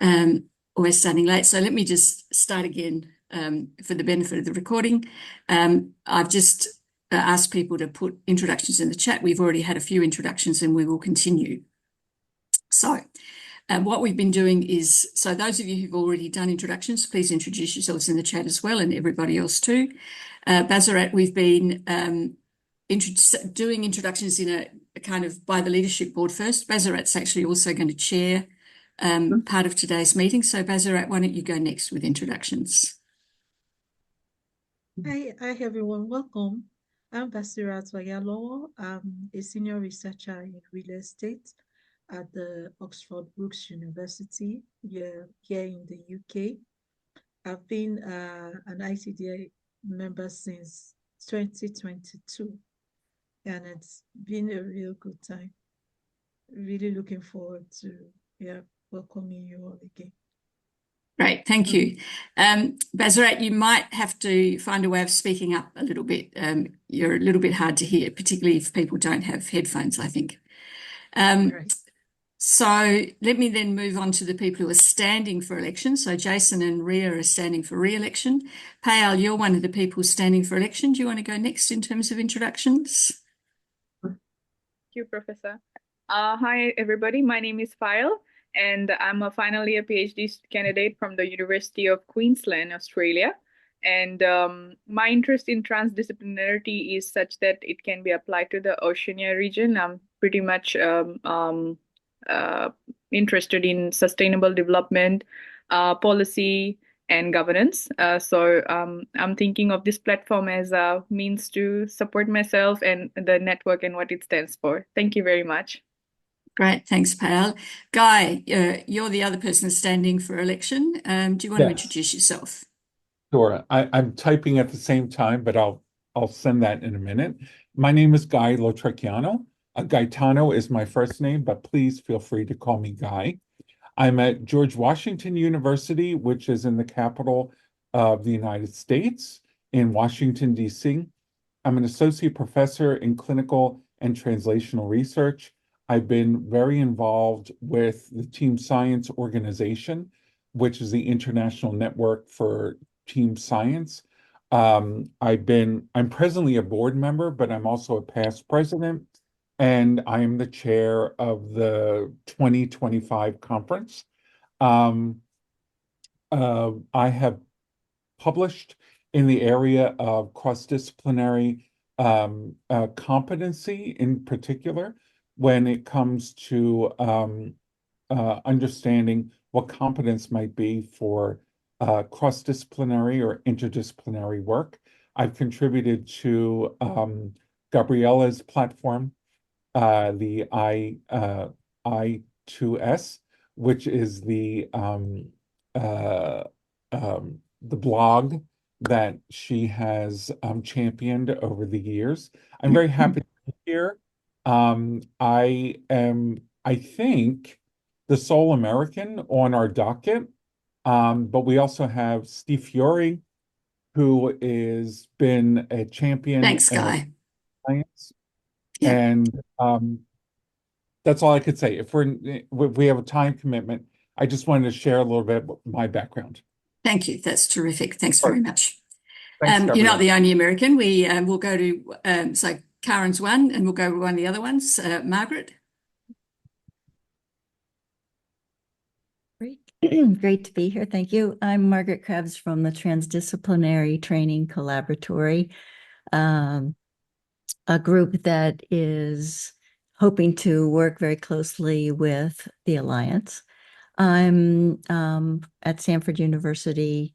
Always starting late. So let me just start again for the benefit of the recording. I've just asked people to put introductions in the chat. We've already had a few introductions and we will continue. So what we've been doing is, so those of you who've already done introductions, please introduce yourselves in the chat as well, and everybody else too. Bazarat, we've been doing introductions in a kind of by the leadership board first. Bazarat's actually also going to chair part of today's meeting. So Bazarat, why don't you go next with introductions? Hi everyone, welcome. I'm Basirat Wayalo. I'm a senior researcher in real estate at the Oxford Brookes University here in the UK. I've been an ITD member since 2022, and it's been a real good time. Really looking forward to welcoming you all again. Great, thank you. Bazarat, you might have to find a way of speaking up a little bit. You're a little bit hard to hear, particularly if people don't have headphones, I think. Right. So let me then move on to the people who are standing for election. So Jason and Ria are standing for re-election. Payal, you're one of the people standing for election. Do you want to go next in terms of introductions? Thank you, Professor. Hi, everybody. My name is Payal, and I'm a final year PhD candidate from the University of Queensland, Australia. And my interest in transdisciplinarity is such that it can be applied to the Oceania region. I'm pretty much interested in sustainable development, policy, and governance. So I'm thinking of this platform as a means to support myself and the network and what it stands for. Thank you very much. Great, thanks, Payal. Guy, you're the other person standing for election. Do you want to introduce yourself? Sure. I'm typing at the same time, but I'll send that in a minute. My name is Guy Lotrecchiano. Gaetano is my first name, but please feel free to call me Guy. I'm at George Washington University, which is in the capital of the United States, in Washington, D.C. I'm an associate professor in clinical and translational research. I've been very involved with the Team Science organization, which is the international network for team science. I'm presently a board member, but I'm also a past president, and I am the chair of the 2025 conference. I have published in the area of cross-disciplinary competency in particular, when it comes to understanding what competence might be for cross-disciplinary or interdisciplinary work. I've contributed to Gabriella's platform, the I2S, which is the blog that she has championed over the years. I'm very happy to be here. I am, I think, the sole American on our docket, but we also have Steve Fiore, who has been a champion. Thanks, Guy. Science. Yeah. And that's all I could say. If we have a time commitment, I just wanted to share a little bit of my background. Thank you. That's terrific. Thanks very much. Thanks, you're not the only American. We'll go to, so Karen's one, and we'll go with one of the other ones. Margaret? Great to be here. Thank you. I'm Margaret Krebs from the Transdisciplinary Training Collaboratory, a group that is hoping to work very closely with the Alliance. I'm at Stanford University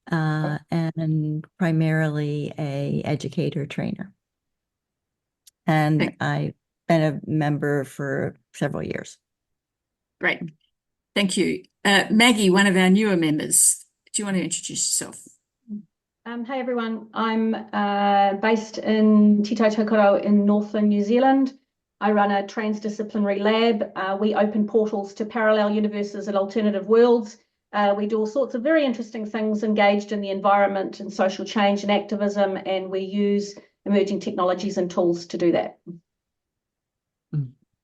and primarily an educator trainer. And I've been a member for several years. Great. Thank you. Maggie, one of our newer members, do you want to introduce yourself? Hey everyone, I'm based in Tito Tokoro in Northern New Zealand. I run a transdisciplinary lab. We open portals to parallel universes and alternative worlds. We do all sorts of very interesting things engaged in the environment and social change and activism, and we use emerging technologies and tools to do that.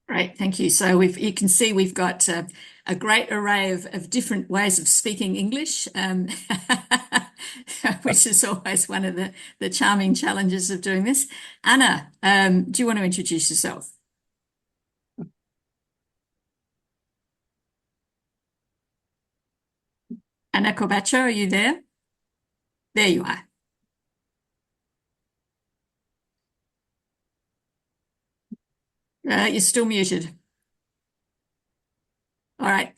Great, thank you. So you can see we've got a great array of different ways of speaking English, which is always one of the charming challenges of doing this. Anna, do you want to introduce yourself? Anna Corbacho, are you there? There you are. You're still muted. All right.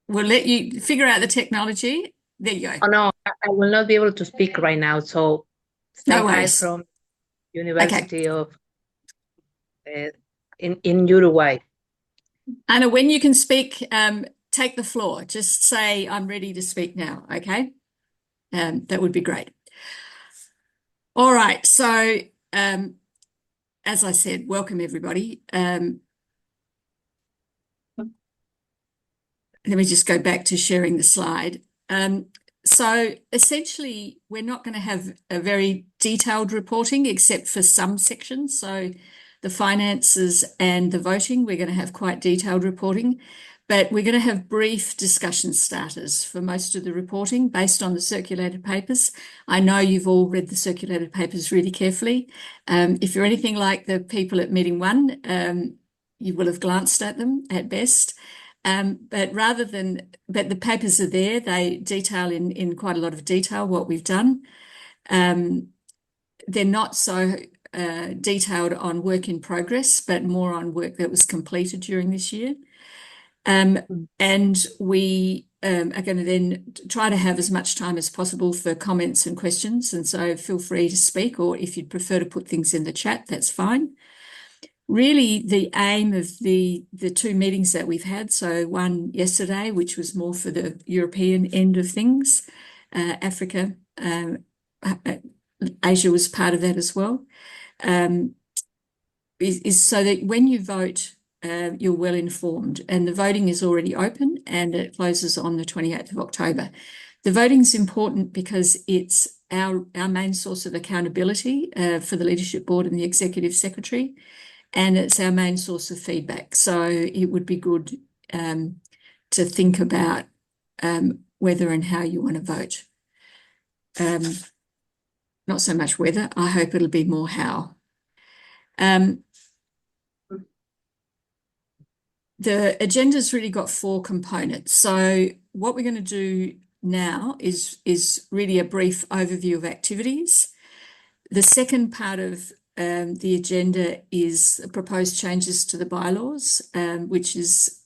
We'll let you figure out the technology. There you go. Oh no, I will not be able to speak right now. So say No hi worries. from University of in Uruguay. Anna, when you can speak, take the floor. Just say, I'm ready to speak now, okay? That would be great. All right, so as I said, welcome everybody. Let me just go back to sharing the slide. So essentially, we're not going to have a very detailed reporting except for some sections. So the finances and the voting, we're going to have quite detailed reporting, but we're going to have brief discussion starters for most of the reporting based on the circulated papers. I know you've all read the circulated papers really carefully. If you're anything like the people at meeting one, you will have glanced at them at best. But the papers are there. They detail in quite a lot of detail what we've done. They're not so detailed on work in progress, but more on work that was completed during this year. And we are going to then try to have as much time as possible for comments and questions. And so feel free to speak, or if you'd prefer to put things in the chat, that's fine. Really, the aim of the two meetings that we've had, so one yesterday, which was more for the European end of things, Africa, Asia was part of that as well, is so that when you vote, you're well informed, and the voting is already open and it closes on the 28th of October. The voting is important because it's our main source of accountability for the Leadership Board and the Executive Secretary, and it's our main source of feedback. So it would be good to think about whether and how you want to vote. Not so much whether, I hope it'll be more how. The agenda's really got 4 components. So what we're going to do now is really a brief overview of activities. The second part of the agenda is proposed changes to the bylaws, which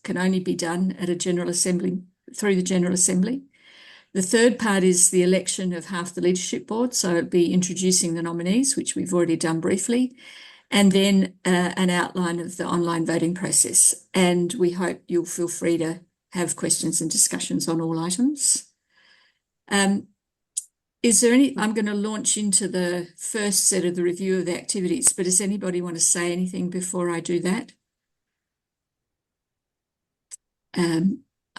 can only be done at a General Assembly, through the General Assembly. The third part is the election of half the Leadership Board, so it'll be introducing the nominees, which we've already done briefly, and then an outline of the online voting process. And we hope you'll feel free to have questions and discussions on all items. Is there any, I'm going to launch into the first set of the review of the activities, but does anybody want to say anything before I do that?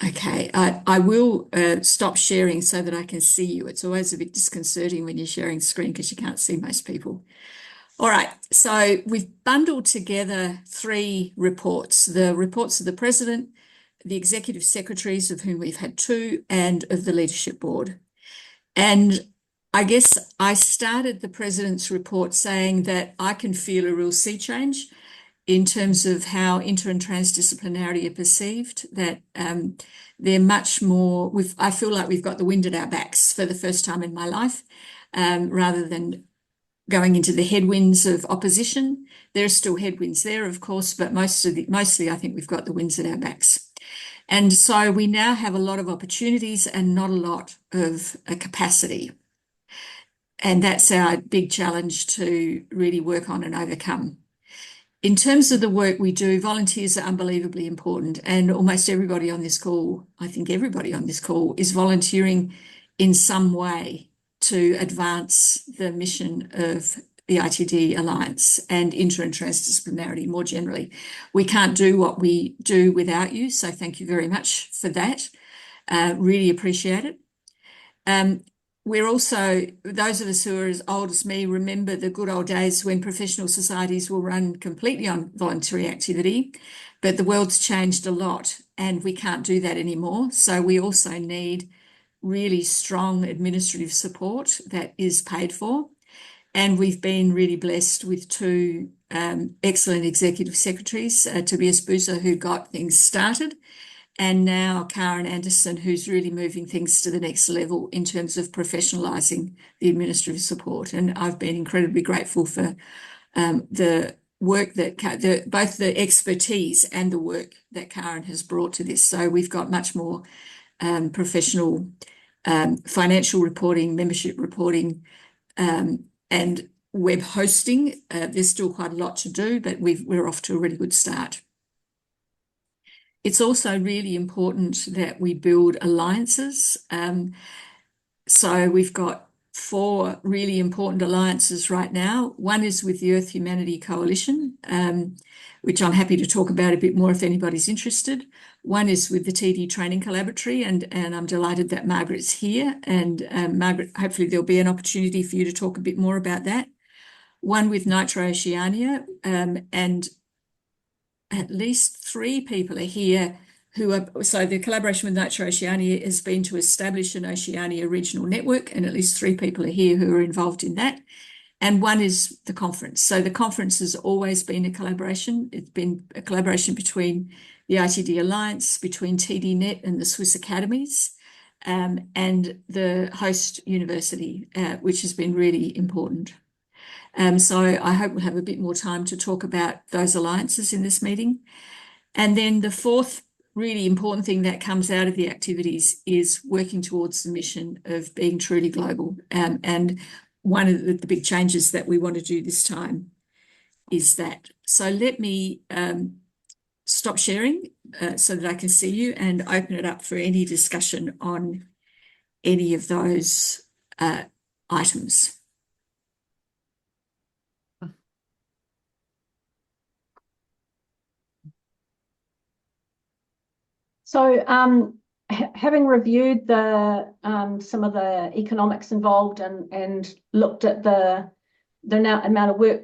Okay, I will stop sharing so that I can see you. It's always a bit disconcerting when you're sharing screen because you can't see most people. All right, so we've bundled together 3 reports, the reports of the President, the Executive Secretaries, of whom we've had 2, and of the Leadership Board. And I guess I started the President's report saying that I can feel a real sea change in terms of how inter and transdisciplinarity are perceived, that they're much more, I feel like we've got the wind at our backs for the first time in my life, rather than going into the headwinds of opposition. There are still headwinds there, of course, but mostly I think we've got the winds at our backs. And so we now have a lot of opportunities and not a lot of a capacity. And that's our big challenge to really work on and overcome. In terms of the work we do, volunteers are unbelievably important, and almost everybody on this call, I think everybody on this call, is volunteering in some way to advance the mission of the ITD Alliance and Inter and Transdisciplinarity more generally. We can't do what we do without you, so thank you very much for that. Really appreciate it. we're also, those of us who are as old as me, remember the good old days when professional societies were run completely on voluntary activity, but the world's changed a lot and we can't do that anymore. So we also need really strong administrative support that is paid for. And we've been really blessed with two excellent executive secretaries, Tobias Buser, who got things started, and now Karen Anderson, who's really moving things to the next level in terms of professionalising the administrative support. And I've been incredibly grateful for the work that both the expertise and the work that Karen has brought to this. So we've got much more professional financial reporting, membership reporting, and web hosting. There's still quite a lot to do, but we're off to a really good start. It's also really important that we build alliances. So we've got 4 really important alliances right now. One is with the Earth Humanity Coalition, which I'm happy to talk about a bit more if anybody's interested. One is with the TD Training Collaboratory, and I'm delighted that Margaret's here. And Margaret, hopefully there'll be an opportunity for you to talk a bit more about that. One with Nitro Oceania, and at least 3 people are here who are, so the collaboration with Nitro Oceania has been to establish an Oceania regional network, and at least 3 people are here who are involved in that. And one is the conference. So the conference has always been a collaboration. It's been a collaboration between the ITD Alliance, between TDNet and the Swiss Academies, and the host university, which has been really important. So I hope we'll have a bit more time to talk about those alliances in this meeting. And then the 4th really important thing that comes out of the activities is working towards the mission of being truly global. And one of the big changes that we want to do this time is that. So let me stop sharing so that I can see you and open it up for any discussion on any of those items. So having reviewed the some of the economics involved and looked at the amount of work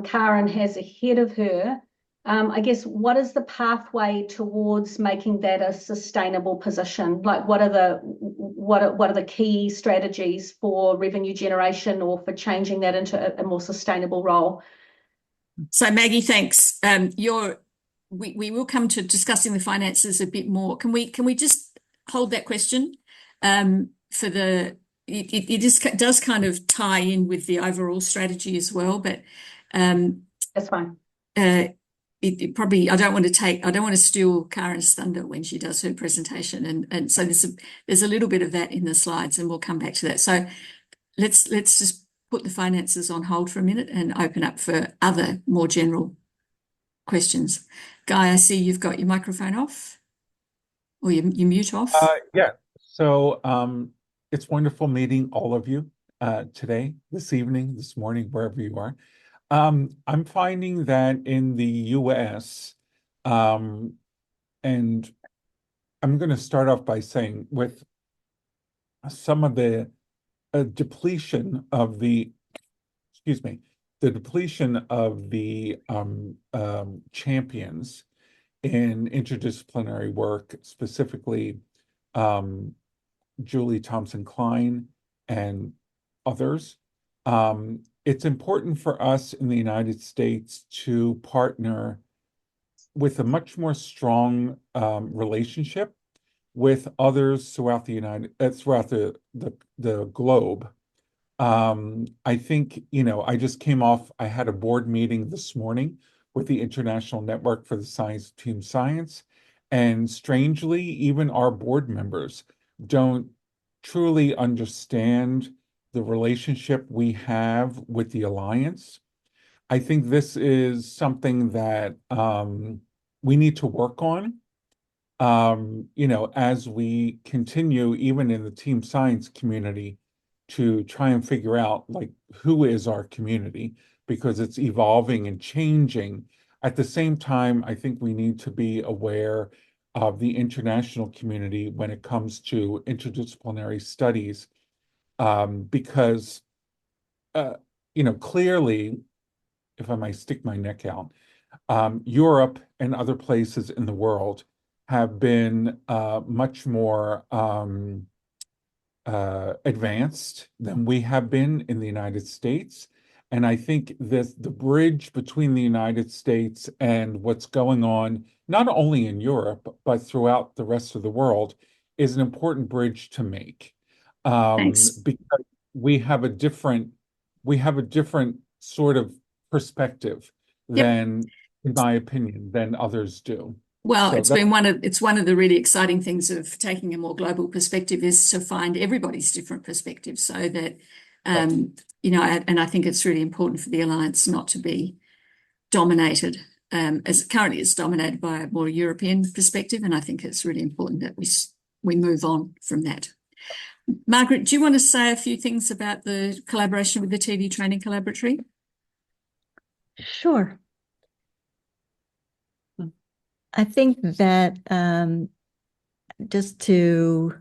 Karen has ahead of her, I guess what is the pathway towards making that a sustainable position? Like what are the key strategies for revenue generation or for changing that into a more sustainable role? So Maggie, thanks. We will come to discussing the finances a bit more. Can we just hold that question for the? It just does kind of tie in with the overall strategy as well, but that's fine. It probably I don't want to steal Karen's thunder when she does her presentation, and so there's a little bit of that in the slides, and we'll come back to that. So let's just put the finances on hold for a minute and open up for other more general questions. Guy, I see you've got your microphone off or your mute off. Yeah. So it's wonderful meeting all of you today, this evening, this morning, wherever you are. I'm finding that in the US, and I'm going to start off by saying with some of the depletion of the, the depletion of the champions in interdisciplinary work, specifically Julie Thompson-Klein and others. It's important for us in the United States to partner with a much more strong relationship with others throughout the globe. I think, I just came off, I had a board meeting this morning with the International Network for the Science of Team Science, and strangely, even our board members don't truly understand the relationship we have with the Alliance. I think this is something that we need to work on, as we continue, even in the team science community, to try and figure out like who is our community, because it's evolving and changing. At the same time, I think we need to be aware of the international community when it comes to interdisciplinary studies. because, clearly, if I might stick my neck out, Europe and other places in the world have been much more advanced than we have been in the United States. And I think that the bridge between the United States and what's going on, not only in Europe, but throughout the rest of the world, is an important bridge to make. Thanks. Because we have a different sort of perspective than, in my opinion, than others do. Well, So it's one of the really exciting things of taking a more global perspective is to find everybody's different perspectives so that, and I think it's really important for the Alliance not to be dominated, as it currently is dominated by a more European perspective. And I think it's really important that we move on from that. Margaret, do you want to say a few things about the collaboration with the TD Training Collaboratory? Sure. I think that just to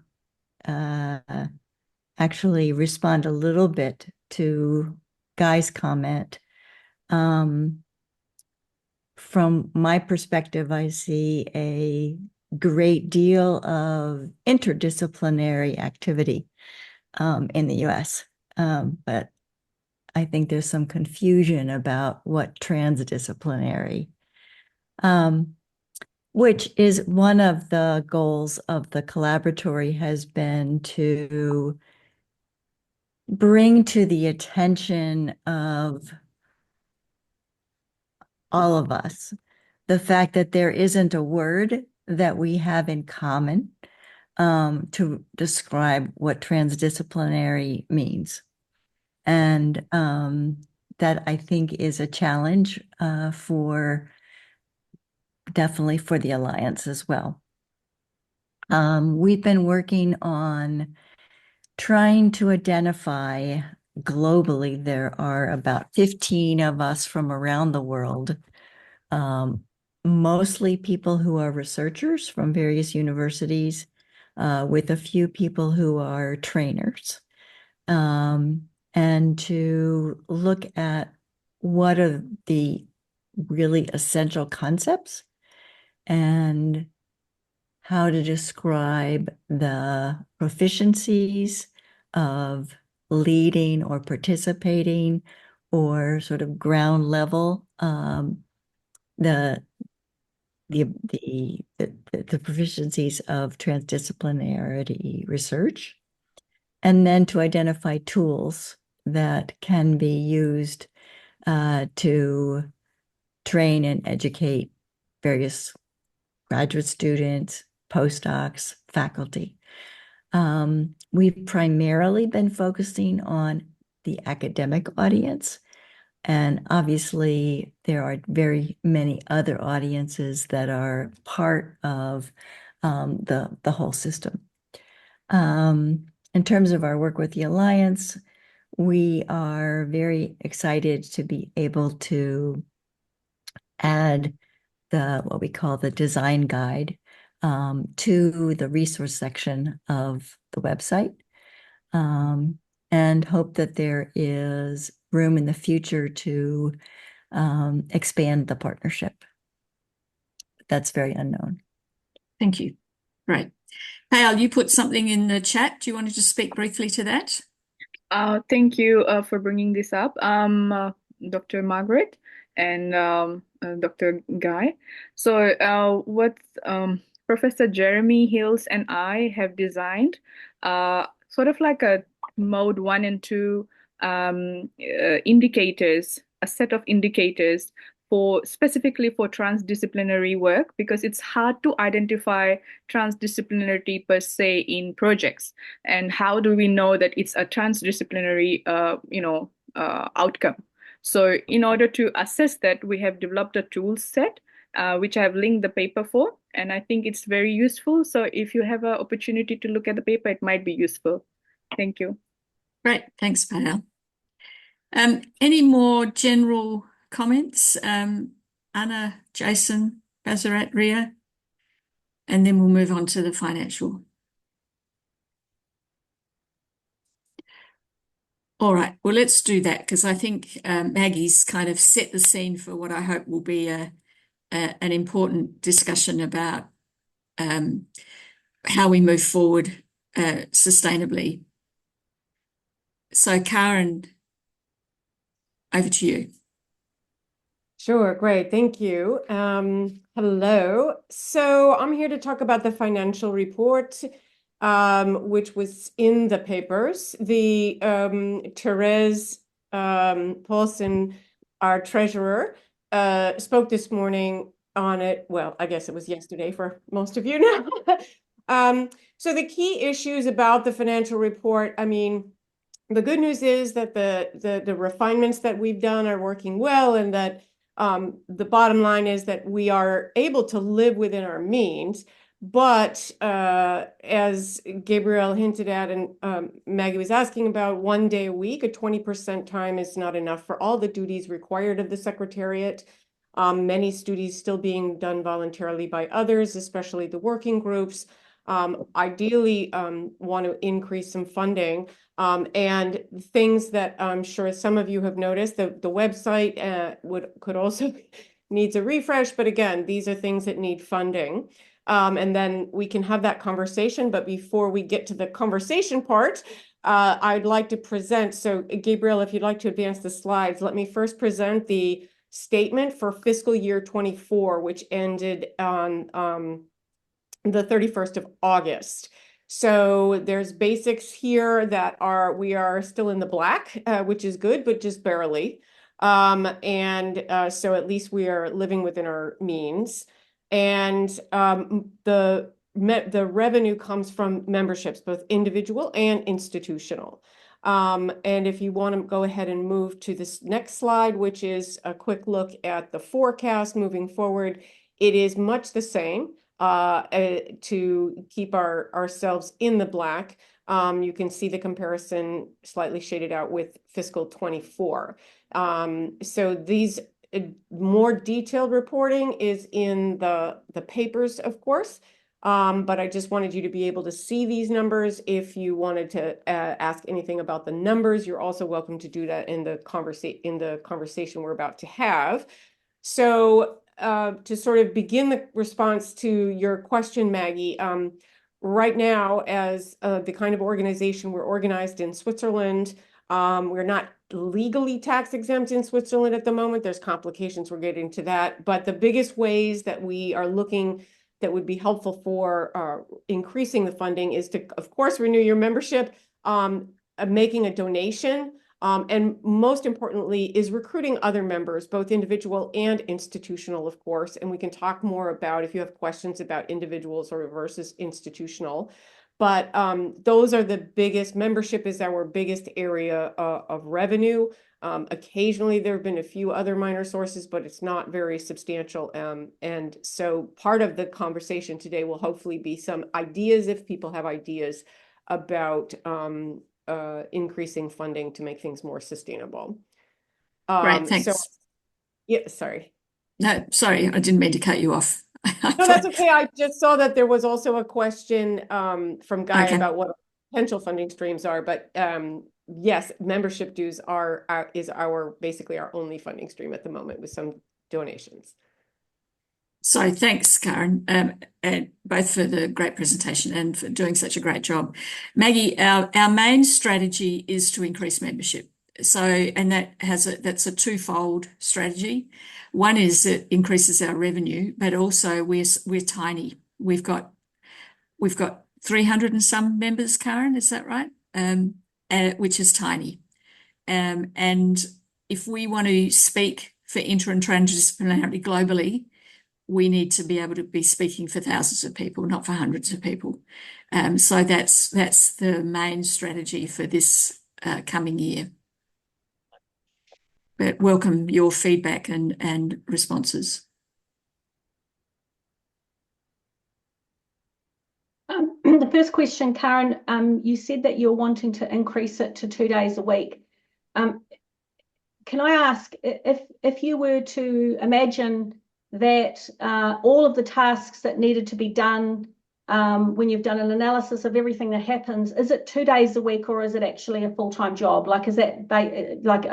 actually respond a little bit to Guy's comment, from my perspective, I see a great deal of interdisciplinary activity in the US, but I think there's some confusion about what transdisciplinary, which is one of the goals of the collaboratory, has been to bring to the attention of all of us the fact that there isn't a word that we have in common to describe what transdisciplinary means. And that, I think, is a challenge definitely for the Alliance as well. We've been working on trying to identify globally. There are about 15 of us from around the world, mostly people who are researchers from various universities, with a few people who are trainers, and to look at what are the really essential concepts and how to describe the proficiencies of leading or participating or sort of ground level, the proficiencies of transdisciplinarity research, and then to identify tools that can be used to train and educate various graduate students, postdocs, faculty. We've primarily been focusing on the academic audience, and obviously there are very many other audiences that are part of the whole system. In terms of our work with the Alliance, we are very excited to be able to add what we call the design guide to the resource section of the website, and hope that there is room in the future to expand the partnership. That's very unknown. Thank you. Great. Payal, you put something in the chat. Do you want to just speak briefly to that? Thank you for bringing this up, Dr. Margaret and Dr. Guy. So what Professor Jeremy Hills and I have designed, sort of like a mode 1 and 2 indicators, a set of indicators specifically for transdisciplinary work, because it's hard to identify transdisciplinarity per se in projects. And how do we know that it's a transdisciplinary, outcome? So in order to assess that, we have developed a tool set, which I have linked the paper for, and I think it's very useful. So if you have an opportunity to look at the paper, it might be useful. Thank you. Great. Thanks, Payal. Any more general comments? Anna, Jason, Bazarat, Ria, and then we'll move on to the financial. All right, well, let's do that because I think Maggie's kind of set the scene for what I hope will be an important discussion about how we move forward sustainably. So, Karen, over to you. Sure, great, thank you. Hello. So I'm here to talk about the financial report, which was in the papers. The Therese Paulson, our treasurer, spoke this morning on it. Well, I guess it was yesterday for most of you now. So the key issues about the financial report, I mean, the good news is that the refinements that we've done are working well, and that the bottom line is that we are able to live within our means. But as Gabriel hinted at and Maggie was asking about, 1 day a week, a 20% time is not enough for all the duties required of the Secretariat. Many duties still being done voluntarily by others, especially the working groups. Ideally want to increase some funding. And things that I'm sure some of you have noticed, the website could also needs a refresh, but again, these are things that need funding. And then we can have that conversation. But before we get to the conversation part, I'd like to present. So Gabriel, if you'd like to advance the slides, let me first present the statement for fiscal year 24, which ended on the 31st of August. So there's basics here that we are still in the black, which is good, but just barely. So at least we are living within our means. And the revenue comes from memberships, both individual and institutional. And if you want to go ahead and move to this next slide, which is a quick look at the forecast moving forward, it is much the same. To keep ourselves in the black. You can see the comparison slightly shaded out with fiscal 24. So these more detailed reporting is in the papers, of course. But I just wanted you to be able to see these numbers. If you wanted to ask anything about the numbers, you're also welcome to do that in the conversation we're about to have. So to sort of begin the response to your question, Maggie, right now, as the kind of organization we're organized in Switzerland, we're not legally tax exempt in Switzerland at the moment. There's complications, we're getting to that. But the biggest ways that we are looking that would be helpful for increasing the funding is to, of course, renew your membership, making a donation. And most importantly is recruiting other members, both individual and institutional, of course. And we can talk more about if you have questions about individuals or versus institutional. But those are the biggest. Membership is our biggest area of revenue. Occasionally, there have been a few other minor sources, but it's not very substantial. And so part of the conversation today will hopefully be some ideas, if people have ideas about increasing funding to make things more sustainable. Great, thanks. So, yeah, sorry. No, sorry, I didn't mean to cut you off. No, that's okay. I just saw that there was also a question from Guy about what potential funding streams are, but yes, membership dues is basically our only funding stream at the moment with some donations. So thanks, Karen, and both for the great presentation and for doing such a great job. Maggie, our main strategy is to increase membership. So, and that's a twofold strategy. One is it increases our revenue, but also we're tiny. We've got 300 and some members, Karen, is that right? Which is tiny. And if we want to speak for inter and transdisciplinarity globally, we need to be able to be speaking for thousands of people, not for hundreds of people. So that's the main strategy for this coming year. But welcome your feedback and responses. The first question, Karen, you said that you're wanting to increase it to 2 days a week. Can I ask if you were to imagine that all of the tasks that needed to be done when you've done an analysis of everything that happens, is it 2 days a week or is it actually a full-time job? Like, is that like,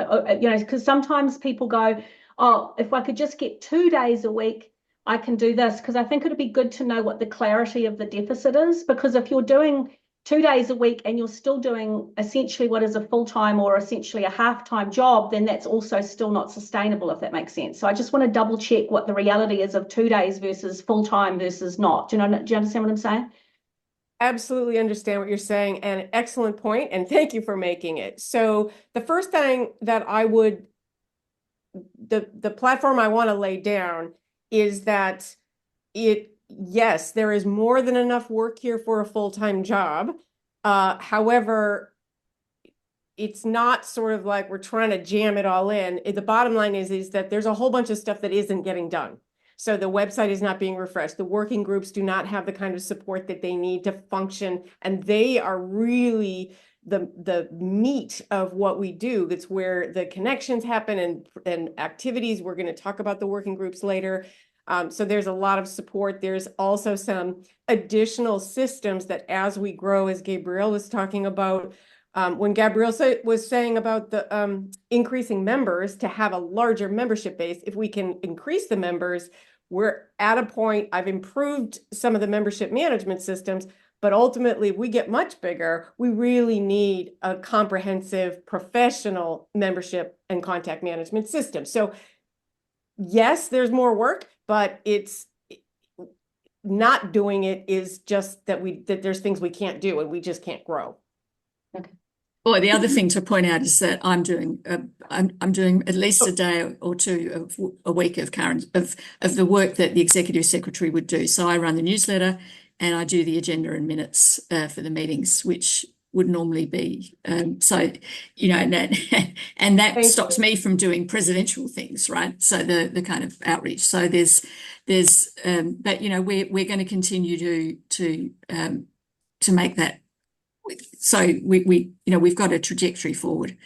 you know, because sometimes people go, oh, if I could just get 2 days a week, I can do this. Because I think it'd be good to know what the clarity of the deficit is. Because if you're doing 2 days a week and you're still doing essentially what is a full-time or essentially a half-time job, then that's also still not sustainable, if that makes sense. So I just want to double check what the reality is of 2 days versus full-time versus not. Do you understand what I'm saying? Absolutely understand what you're saying, and excellent point, and thank you for making it. So the first thing that I would, the platform I want to lay down is that yes, there is more than enough work here for a full-time job. However, it's not sort of like we're trying to jam it all in. The bottom line is that there's a whole bunch of stuff that isn't getting done. So the website is not being refreshed. The working groups do not have the kind of support that they need to function. And they are really the meat of what we do. That's where the connections happen and activities. We're going to talk about the working groups later. So there's a lot of support. There's also some additional systems that as we grow, as Gabrielle was talking about, when Gabrielle was saying about the increasing members to have a larger membership base, if we can increase the members, we're at a point, I've improved some of the membership management systems, but ultimately if we get much bigger, we really need a comprehensive professional membership and contact management system. So yes, there's more work, but it's not doing it is just that there's things we can't do and we just can't grow. Okay. Or the other thing to point out is that I'm doing at least a day or two of a week of the work that the executive secretary would do. So I run the newsletter and I do the agenda and minutes for the meetings, which would normally be so, you know, and that stops me from doing presidential things, right? So the kind of outreach. So there's but you know we're going to continue to make that. So we you know we've got a trajectory forward,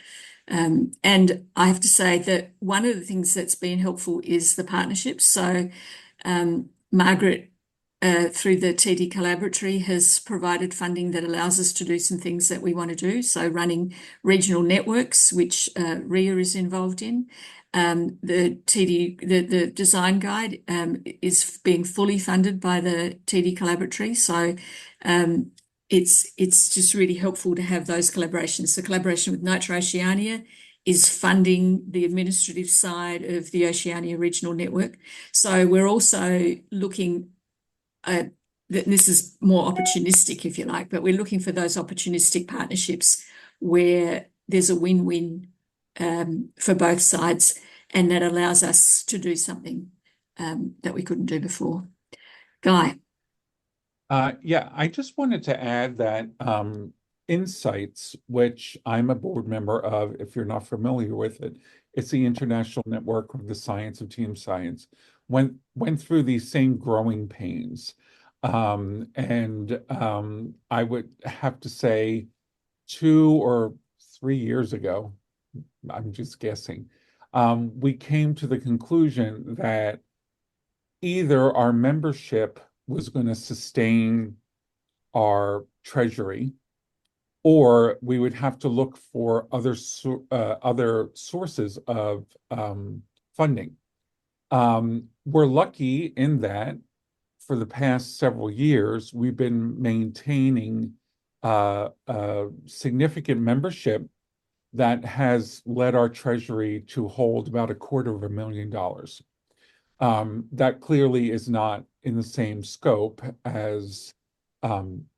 and I have to say that one of the things that's been helpful is the partnerships. So Margaret, through the TD Collaboratory, has provided funding that allows us to do some things that we want to do. So running regional networks, which RIA is involved in. The design guide is being fully funded by the TD Collaboratory. So it's just really helpful to have those collaborations. The collaboration with Nitro Oceania is funding the administrative side of the Oceania Regional Network. So we're also looking at, this is more opportunistic, if you like, but we're looking for those opportunistic partnerships where there's a win-win for both sides, and that allows us to do something that we couldn't do before. Guy. Yeah, I just wanted to add that Insights, which I'm a board member of, if you're not familiar with it, it's the International Network of the Science of Team Science, went through these same growing pains. And I would have to say 2 or 3 years ago, I'm just guessing, we came to the conclusion that either our membership was going to sustain our treasury, or we would have to look for other sources of funding. We're lucky in that for the past several years, we've been maintaining a significant membership that has led our treasury to hold about $250,000. That clearly is not in the same scope as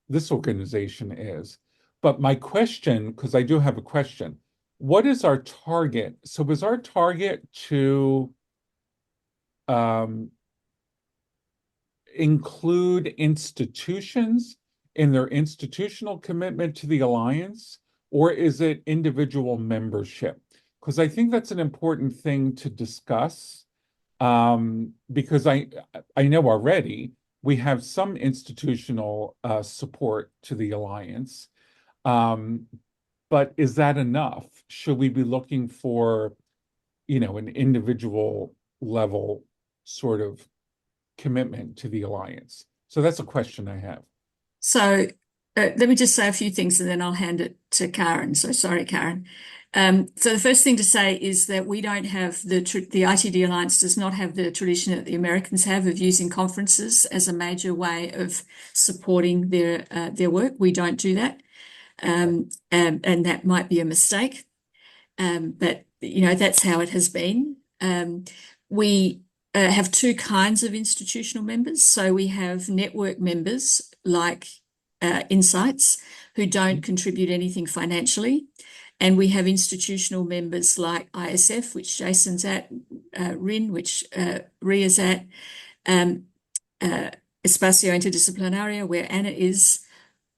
this organization is. But my question, because I do have a question, what is our target? So is our target to include institutions in their institutional commitment to the Alliance, or is it individual membership? Because I think that's an important thing to discuss. Because I know already we have some institutional support to the Alliance, but is that enough? Should we be looking for, you know, an individual level sort of commitment to the Alliance? So that's a question I have. So let me just say a few things and then I'll hand it to Karen. So sorry, Karen. So the first thing to say is that we don't have the ITD Alliance does not have the tradition that the Americans have of using conferences as a major way of supporting their work. We don't do that, and that might be a mistake, but that's how it has been. We have two kinds of institutional members. So we have network members like Insights who don't contribute anything financially. And we have institutional members like ISF, which Jason's at, RIN, which Ria's at, Espacio Interdisciplinaria, where Anna is,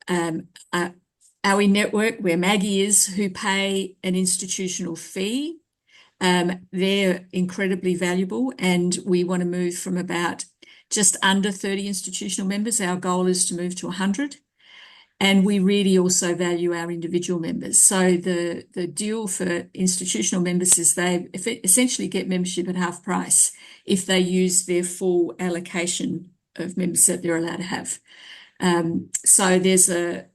our network, where Maggie is, who pay an institutional fee. They're incredibly valuable, and we want to move from about just under 30 institutional members. Our goal is to move to 100. And we really also value our individual members. So the deal for institutional members is they essentially get membership at half price if they use their full allocation of members that they're allowed to have. So there's a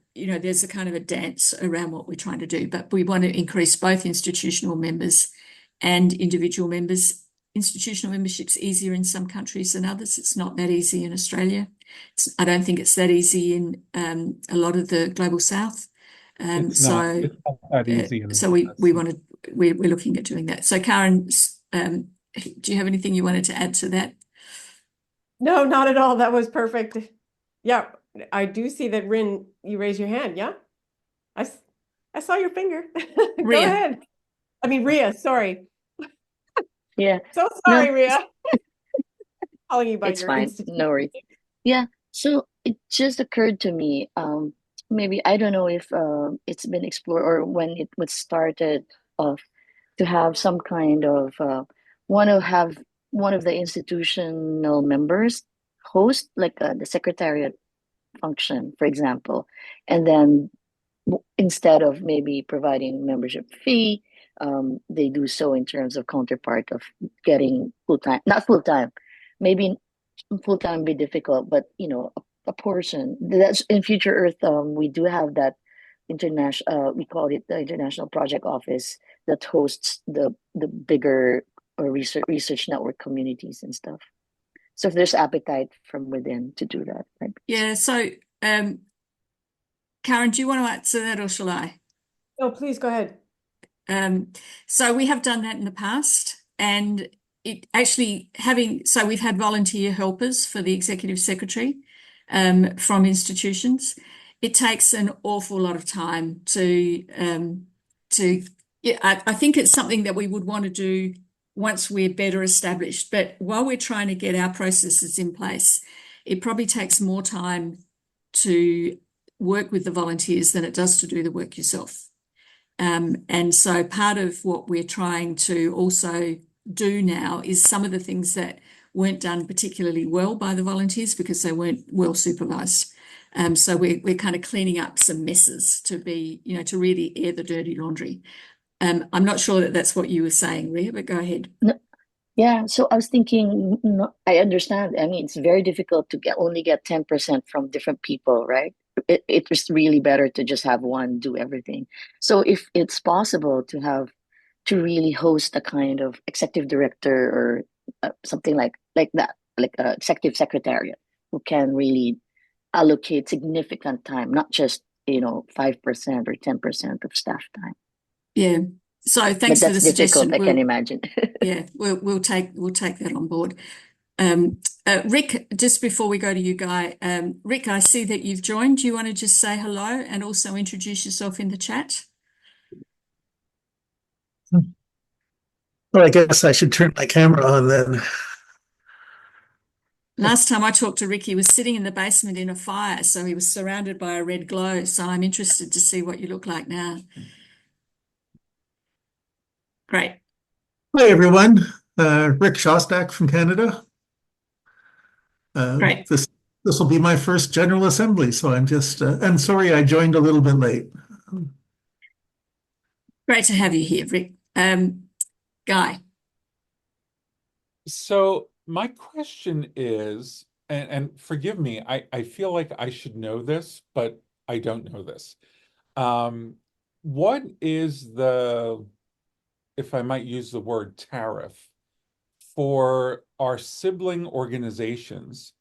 kind of a dance around what we're trying to do, but we want to increase both institutional members and individual members. Institutional membership's easier in some countries than others. It's not that easy in Australia. I don't think it's that easy in a lot of the global south. It's not that easy in the So we're looking at doing that. So Karen, do you have anything you wanted to add to that? No, not at all. That was perfect. Yeah, I do see that Rin, you raise your hand. Yeah, I saw your finger. Go Ria. ahead. I mean, Ria, sorry. Yeah. So sorry, No, Ria. Calling you by it's your fine. institution. No worries. Yeah. So it just occurred to me, maybe I don't know if it's been explored or when it was started of to have some kind of want to have one of the institutional members host like the secretariat function, for example, and then instead of maybe providing membership fee, they do so in terms of counterpart of getting full-time, not full-time, maybe full-time be difficult, but a portion. That's in Future Earth. We do have that international. We call it the International Project Office that hosts the bigger research network communities and stuff. So if there's appetite from within to do that, right? Yeah. So Karen, do you want to answer that or shall I? No, please go ahead. So we have done that in the past, and it actually we've had volunteer helpers for the executive secretary from institutions. It takes an awful lot of time I think it's something that we would want to do once we're better established. But while we're trying to get our processes in place, it probably takes more time to work with the volunteers than it does to do the work yourself. And so part of what we're trying to also do now is some of the things that weren't done particularly well by the volunteers because they weren't well supervised. So we're kind of cleaning up some messes to really air the dirty laundry. I'm not sure that that's what you were saying, Ria, but go ahead. No, yeah, so I was thinking, I understand. I mean, it's very difficult to only get 10% from different people, right? It was really better to just have one do everything. So if it's possible to really host a kind of executive director or something like that, like an executive secretariat who can really allocate significant time, not just 5% or 10% of staff time. Yeah. So thanks for the suggestion. I can imagine. Yeah, we'll take that on board. Rick, just before we go to you, Guy, Rick, I see that you've joined. Do you want to just say hello and also introduce yourself in the chat? Well, I guess I should turn my camera on then. Last time I talked to Rick, he was sitting in the basement in a fire, so he was surrounded by a red glow. So I'm interested to see what you look like now. Great. Hi, everyone. Rick Shostak from Canada. Great. This will be my first General Assembly, so I'm sorry I joined a little bit late. Great to have you here, Rick. Guy. So my question is, and forgive me, I feel like I should know this, but I don't know this. What is the, if I might use the word tariff, for our sibling organizations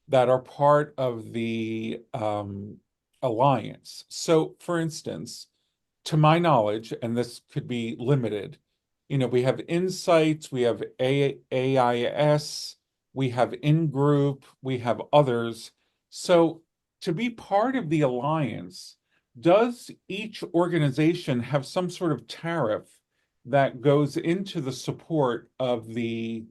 that are part of the alliance? So, for instance, to my knowledge, and this could be limited, we have Insights, we have AIS, we have In-Group, we have others. So to be part of the alliance, does each organization have some sort of tariff that goes into the support of the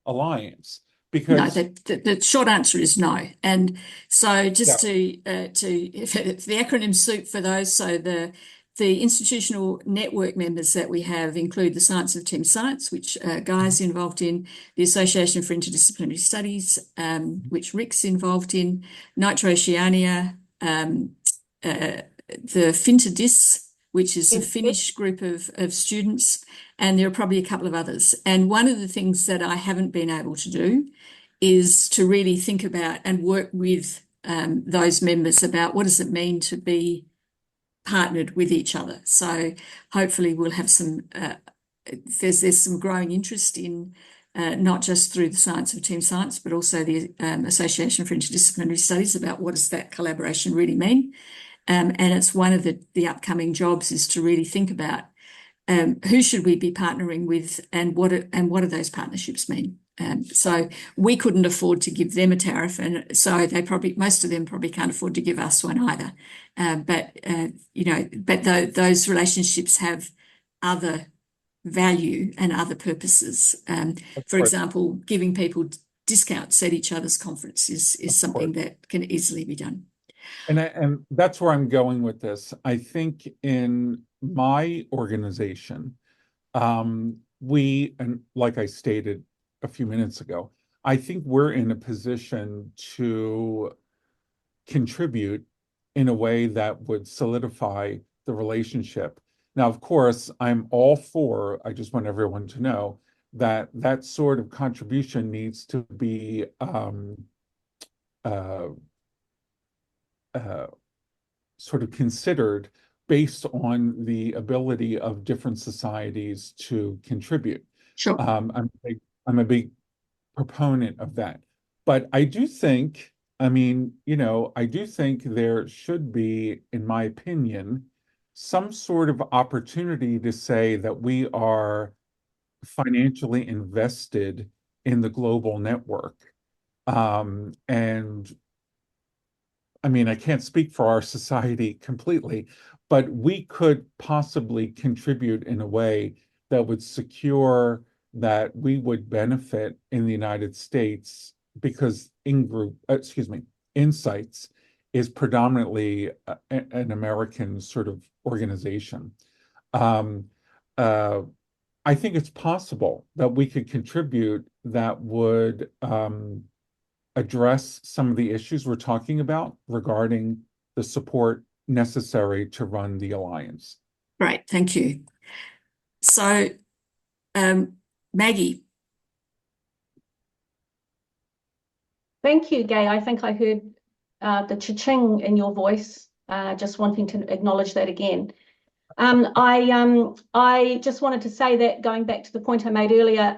alliance? No, Because the short answer is no. And so just yeah, if the acronym soup for those, so the institutional network members that we have include the Science of Team Science, which Guy's involved in, the Association for Interdisciplinary Studies, which Rick's involved in, Nitroceania, the FinterDis, which is a Finnish group of students, and there are probably a couple of others. And one of the things that I haven't been able to do is to really think about and work with those members about what does it mean to be partnered with each other. So hopefully we'll have some, there's some growing interest in not just through the Science of Team Science, but also the Association for Interdisciplinary Studies about what does that collaboration really mean. And it's one of the upcoming jobs is to really think about who should we be partnering with and what do those partnerships mean? So we couldn't afford to give them a tariff, and so most of them probably can't afford to give us one either. Those relationships have other value and other purposes. For example, giving people discounts at each other's conference is something that can easily be done. And that's where I'm going with this. I think in my organization, and like I stated a few minutes ago, I think we're in a position to contribute in a way that would solidify the relationship. Now, of course, I'm all for, I just want everyone to know that that sort of contribution needs to be sort of considered based on the ability of different societies to contribute. Sure. I'm a big proponent of that. But I do think, I do think there should be, in my opinion, some sort of opportunity to say that we are financially invested in the global network. And I can't speak for our society completely, but we could possibly contribute in a way that would secure that we would benefit in the United States because Insights is predominantly an American sort of organization. I think it's possible that we could contribute that would address some of the issues we're talking about regarding the support necessary to run the alliance. Great, thank you. So, Maggie. Thank you, Gay. I think I heard the cha-ching in your voice, just wanting to acknowledge that again. I just wanted to say that, going back to the point I made earlier,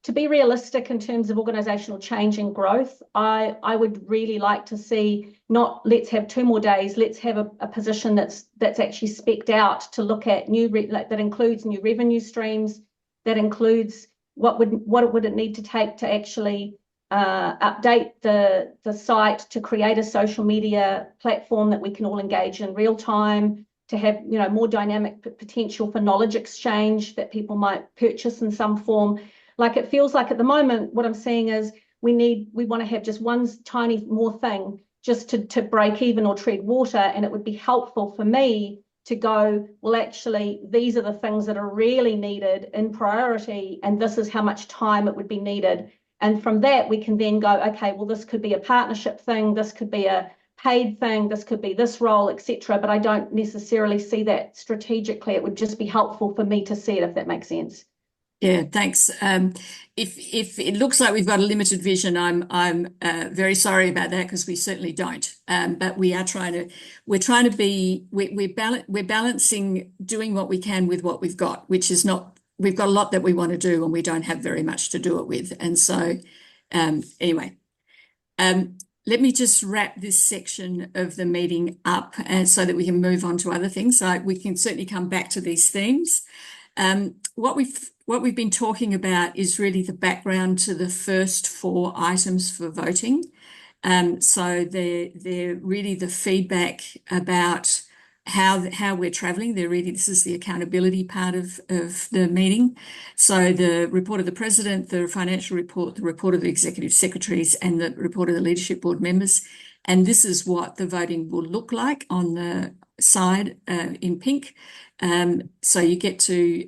to be realistic in terms of organizational change and growth, I would really like to see not let's have 2 more days, let's have a position that's actually spec'd out to look at that includes new revenue streams, that includes what would it need to take to actually update the site, to create a social media platform that we can all engage in real time, to have more dynamic potential for knowledge exchange that people might purchase in some form. Like, it feels like at the moment what I'm seeing is we want to have just one tiny more thing just to break even or tread water, and it would be helpful for me to go, well, actually these are the things that are really needed in priority, and this is how much time it would be needed. And from that we can then go, okay, well, this could be a partnership thing, this could be a paid thing, this could be this role, etc. But I don't necessarily see that strategically. It would just be helpful for me to see it, if that makes sense. Yeah, thanks. If it looks like we've got a limited vision, I'm very sorry about that because we certainly don't. But we're trying to be we're balancing doing what we can with what we've got, which is not we've got a lot that we want to do and we don't have very much to do it with. And so anyway, let me just wrap this section of the meeting up so that we can move on to other things. So we can certainly come back to these themes. What we've been talking about is really the background to the first 4 items for voting. So they're really the feedback about how we're traveling. This is the accountability part of the meeting. So the report of the president, the financial report, the report of the executive secretaries, and the report of the leadership board members. And this is what the voting will look like on the side in pink. So you get to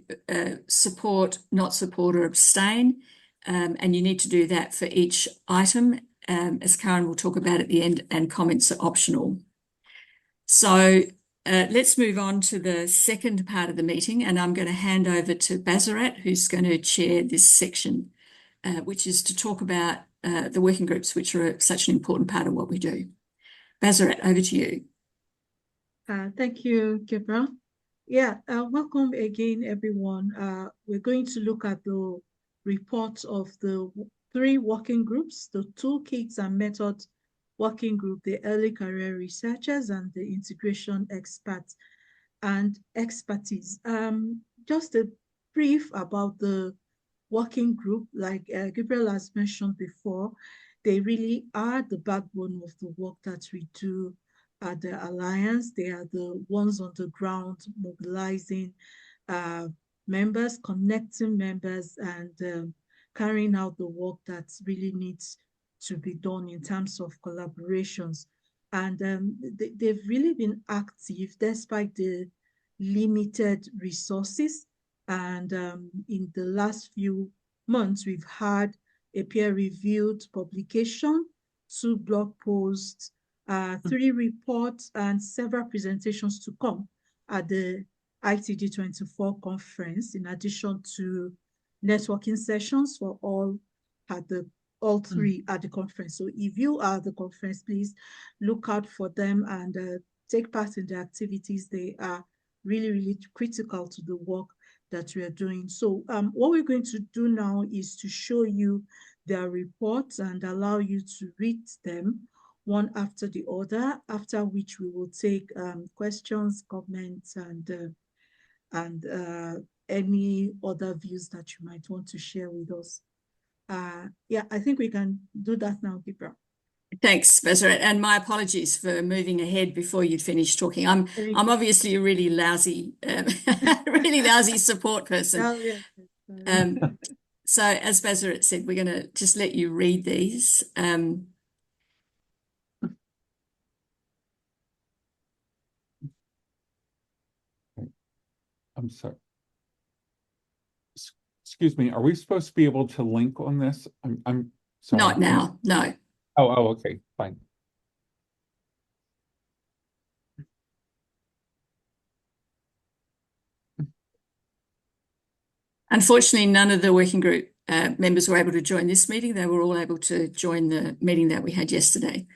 support, not support, or abstain. And you need to do that for each item, as Karen will talk about at the end, and comments are optional. So let's move on to the second part of the meeting, and I'm going to hand over to Bazarat, who's going to chair this section, which is to talk about the working groups, which are such an important part of what we do. Bazarat, over to you. Thank you, Gabriel. Yeah, welcome again, everyone. We're going to look at the report of the 3 working groups, the toolkits and methods working group, the early career researchers, and the integration experts and expertise. Just a brief about the working group, like Gabriel has mentioned before, they really are the backbone of the work that we do at the Alliance. They are the ones on the ground mobilizing members, connecting members, and carrying out the work that really needs to be done in terms of collaborations. And they've really been active despite the limited resources. And in the last few months, we've had a peer-reviewed publication, 2 blog posts, 3 reports, and several presentations to come at the ITD 24 conference, in addition to networking sessions for all 3 at the conference. So if you are at the conference, please look out for them and take part in the activities. They are really, really critical to the work that we are doing. So what we're going to do now is to show you their reports and allow you to read them one after the other, after which we will take questions, comments, and any other views that you might want to share with us. Yeah, I think we can do that now, Gabriel. Thanks, Bazarat, and my apologies for moving ahead before you'd finished talking. I'm obviously a really lousy, support person. Oh, yeah. So as Bazarat said, we're going to just let you read these. I'm sorry. Excuse me, are we supposed to be able to link on this? I'm sorry. Not now, no. Oh, okay, fine. Unfortunately, none of the working group members were able to join this meeting. They were all able to join the meeting that we had yesterday.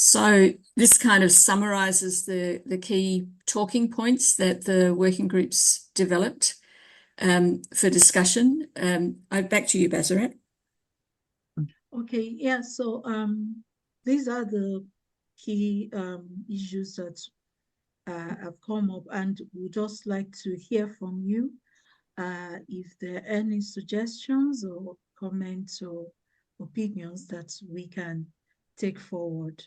So this kind of summarizes the key talking points that the working groups developed for discussion. Back to you, Bazarat. Okay, yeah, so these are the key issues that have come up, and we'd just like to hear from you if there are any suggestions or comments or opinions that we can take forward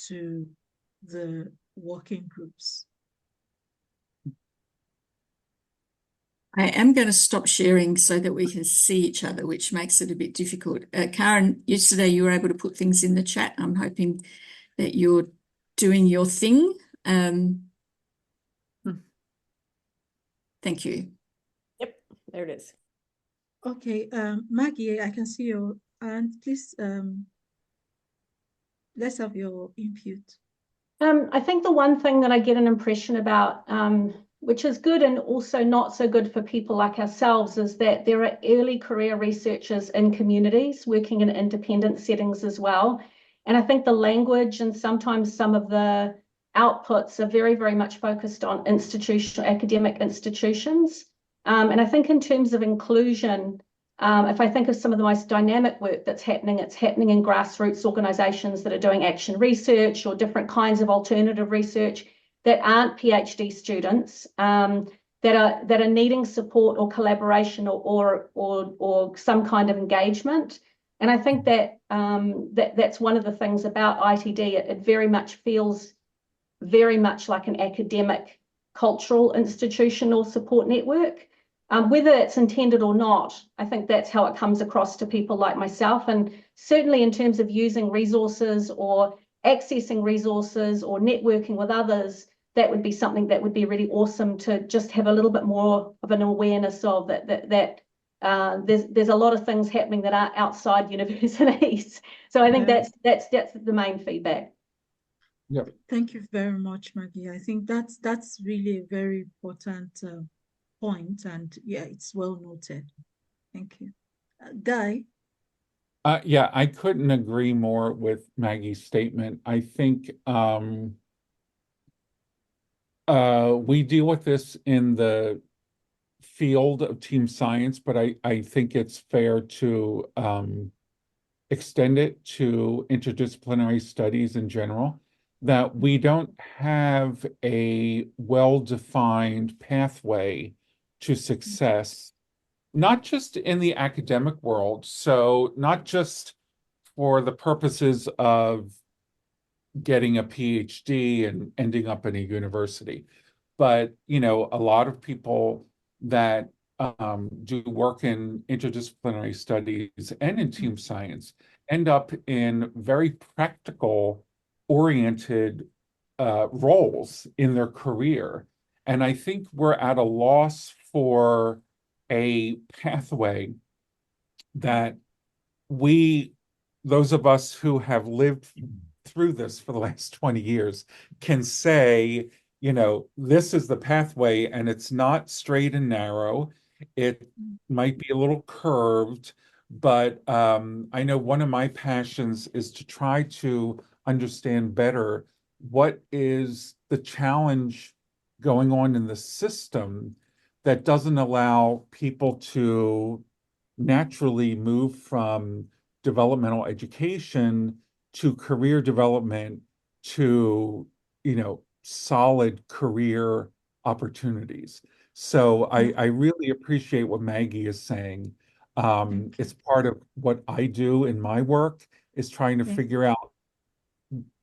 to the working groups. I am going to stop sharing so that we can see each other, which makes it a bit difficult. Karen, yesterday you were able to put things in the chat. I'm hoping that you're doing your thing. Thank you. Yep, there it is. Okay, Maggie, I can see your hand. Please, let's have your input. I think the one thing that I get an impression about, which is good and also not so good for people like ourselves, is that there are early career researchers in communities working in independent settings as well. And I think the language and sometimes some of the outputs are very, very much focused on academic institutions. And I think in terms of inclusion, if I think of some of the most dynamic work that's happening, it's happening in grassroots organizations that are doing action research or different kinds of alternative research that aren't PhD students, that are needing support or collaboration or some kind of engagement. And I think that that's one of the things about ITD. It very much feels very much like an academic cultural institutional support network. Whether it's intended or not, I think that's how it comes across to people like myself. And certainly in terms of using resources or accessing resources or networking with others, that would be something that would be really awesome to just have a little bit more of an awareness of that there's a lot of things happening that are outside universities. So I think that's the main feedback. Yep. Thank you very much, Maggie. I think that's really a very important point, and yeah, it's well noted. Thank you. Guy? Yeah, I couldn't agree more with Maggie's statement. I think we deal with this in the field of team science, but I think it's fair to extend it to interdisciplinary studies in general, that we don't have a well-defined pathway to success, not just in the academic world, so not just for the purposes of getting a PhD and ending up in a university, but a lot of people that do work in interdisciplinary studies and in team science end up in very practical oriented roles in their career. And I think we're at a loss for a pathway that those of us who have lived through this for the last 20 years can say, this is the pathway, and it's not straight and narrow. It might be a little curved, but I know one of my passions is to try to understand better what is the challenge going on in the system that doesn't allow people to naturally move from developmental education to career development to, solid career opportunities. So I really appreciate what Maggie is saying. It's part of what I do in my work, is trying to figure out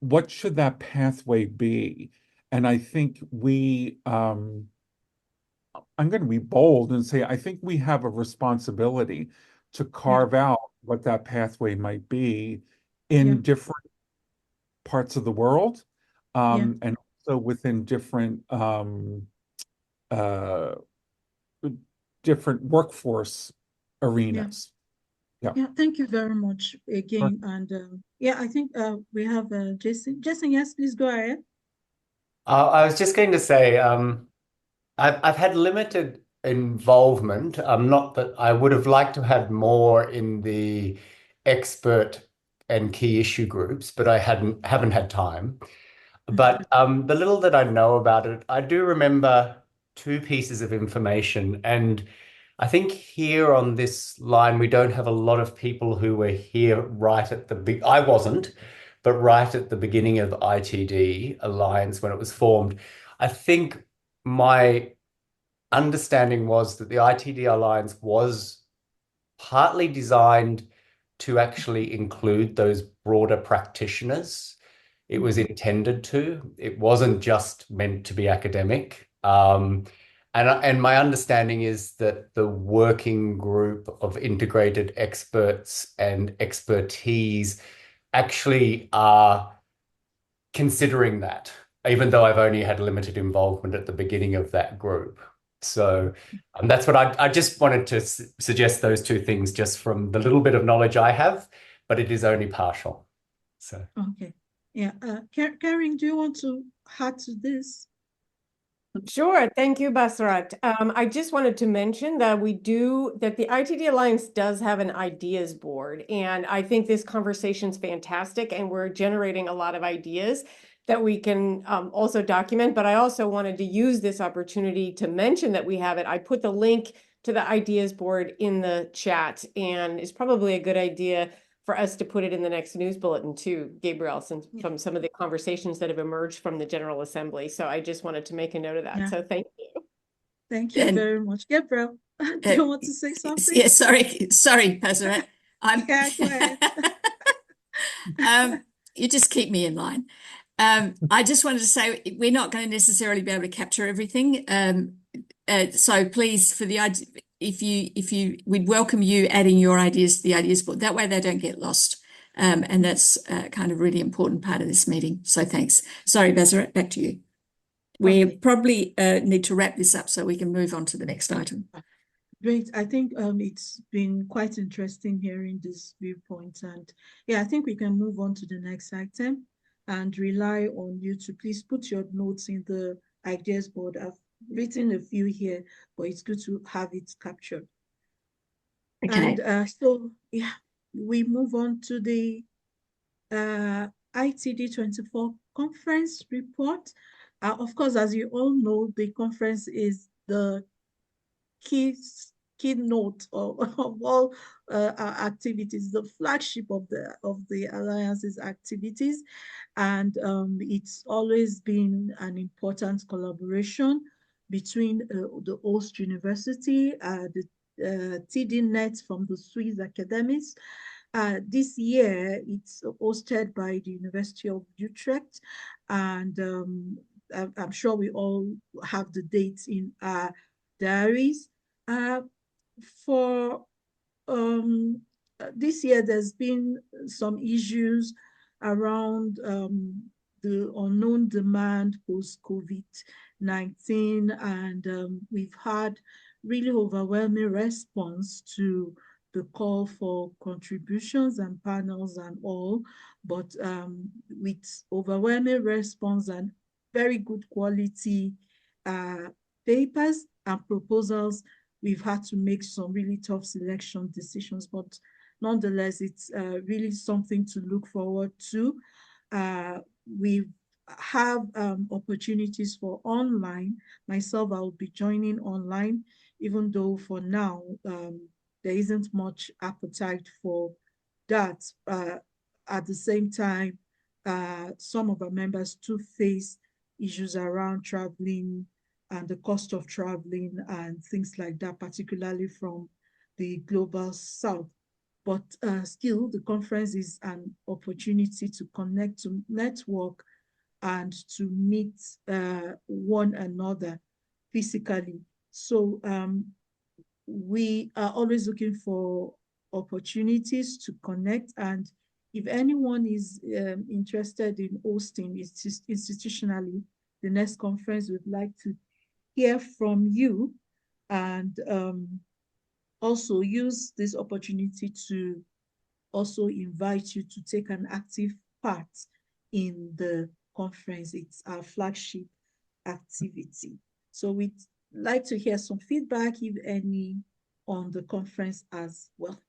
what should that pathway be. And I think I'm going to be bold and say, I think we have a responsibility to carve out what that pathway might be in different parts of the world, and also within different workforce arenas. Yeah, thank you very much again. And I think we have Jason. Jason, yes, please go ahead. I was just going to say, I've had limited involvement. Not that I would have liked to have more in the expert and key issue groups, but I haven't had time. But the little that I know about it, I do remember two pieces of information. And I think here on this line, we don't have a lot of people who were here right at the I wasn't, but right at the beginning of ITD Alliance when it was formed. I think my understanding was that the ITD Alliance was partly designed to actually include those broader practitioners it was intended to. It wasn't just meant to be academic. And my understanding is that the working group of integrated experts and expertise actually are considering that, even though I've only had limited involvement at the beginning of that group. So that's what I just wanted to suggest, those two things, just from the little bit of knowledge I have, but it is only partial. So Okay. Yeah. Karen, do you want to add to this? Sure. Thank you, Basrat. I just wanted to mention that the ITD Alliance does have an ideas board, and I think this conversation's fantastic, and we're generating a lot of ideas that we can also document. But I also wanted to use this opportunity to mention that we have it. I put the link to the ideas board in the chat, and it's probably a good idea for us to put it in the next news bulletin too, Gabriel, since from some of the conversations that have emerged from the General Assembly. So I just wanted to make a note of that. Yeah. So thank you. Thank you very much. Gabriel, do you want to say something? Yeah, sorry, Pastor. Yeah, go ahead. You just keep me in line. I just wanted to say we're not going to necessarily be able to capture everything. So please, for the idea, we'd welcome you adding your ideas to the ideas board. That way they don't get lost. And that's kind of really important part of this meeting. So thanks. Sorry, Bazarat, back to you. We probably need to wrap this up so we can move on to the next item. Great. I think it's been quite interesting hearing this viewpoint. And yeah, I think we can move on to the next item and rely on you to please put your notes in the ideas board. I've written a few here, but it's good to have it captured. Okay. And so, yeah, we move on to the ITD 24 conference report. Of course, as you all know, the conference is the keynote of all our activities, the flagship of the Alliance's activities. And it's always been an important collaboration between the host university, the TD Net from the Swiss academies. This year, it's hosted by the University of Utrecht, and I'm sure we all have the dates in our diaries. For this year, there's been some issues around the unknown demand post-COVID-19, and we've had really overwhelming response to the call for contributions and panels and all, but with overwhelming response and very good quality papers and proposals, we've had to make some really tough selection decisions, but nonetheless, it's really something to look forward to. We have opportunities for online. Myself, I'll be joining online, even though for now, there isn't much appetite for that. At the same time, some of our members do face issues around traveling and the cost of traveling and things like that, particularly from the global south. But still, the conference is an opportunity to connect, to network, and to meet one another physically. So we are always looking for opportunities to connect. And if anyone is interested in hosting institutionally, the next conference, we'd like to hear from you, and also use this opportunity to also invite you to take an active part in the conference. It's our flagship activity. So we'd like to hear some feedback, if any, on the conference as well.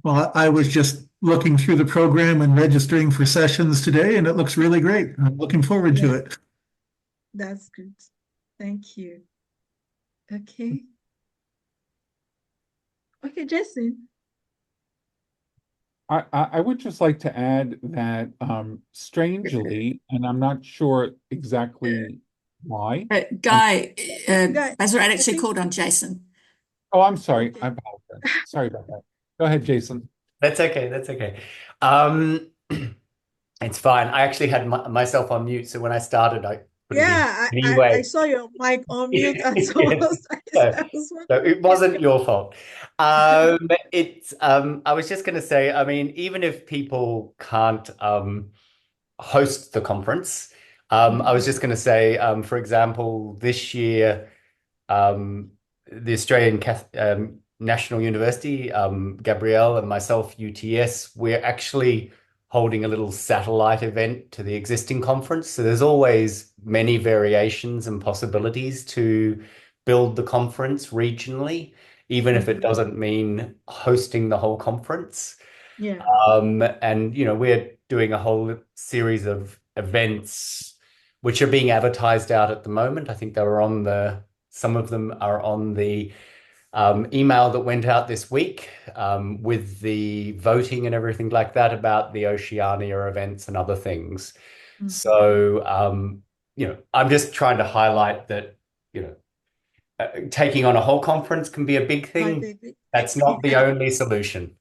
Well, I was just looking through the program and registering for sessions today, and it looks really great. I'm looking forward to it. That's good. Thank you. Okay. Okay, Jason. I would just like to add that strangely, and I'm not sure exactly why. Guy, Bazarat actually called on Jason. Oh, I'm sorry. Okay. I apologize. Sorry about that. Go ahead, Jason. That's okay. That's okay. It's fine. I actually had myself on mute, so when I started, I couldn't be Yeah, I anyway. saw your mic on mute, and so Yeah. I was So wondering. it wasn't your fault. It's I was just going to say, I mean, even if people can't host the conference, I was just going to say, for example, this year, the Australian National University, Gabrielle and myself, UTS, we're actually holding a little satellite event to the existing conference. So there's always many variations and possibilities to build the conference regionally, even if it doesn't mean hosting the whole conference. Yeah. And we're doing a whole series of events which are being advertised out at the moment. I think some of them are on the email that went out this week with the voting and everything like that about the Oceania events and other things. So, I'm just trying to highlight that, taking on a whole conference can be a big thing. That's not the only solution.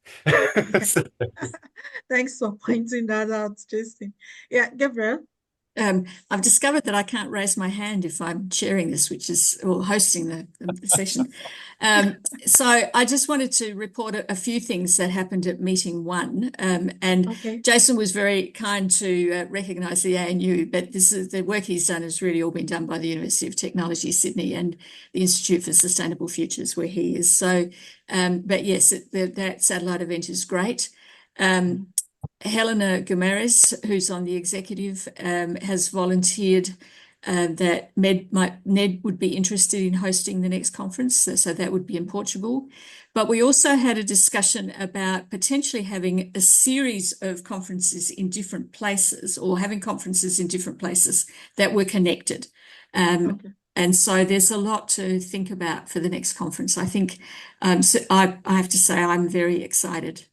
Thanks for pointing that out, Jason. Yeah, Gabriel. I've discovered that I can't raise my hand if I'm chairing this, or hosting the session. So I just wanted to report a few things that happened at meeting one. And Jason was very kind to recognise the ANU, but the work he's done has really all been done by the University of Technology, Sydney, and the Institute for Sustainable Futures, where he is. So, but yes, that satellite event is great. Helena Gomeres, who's on the executive, has volunteered that Ned would be interested in hosting the next conference, so that would be in Portugal. But we also had a discussion about potentially having a series of conferences in different places, or having conferences in different places that were connected. And so there's a lot to think about for the next conference. I think so I have to say I'm very excited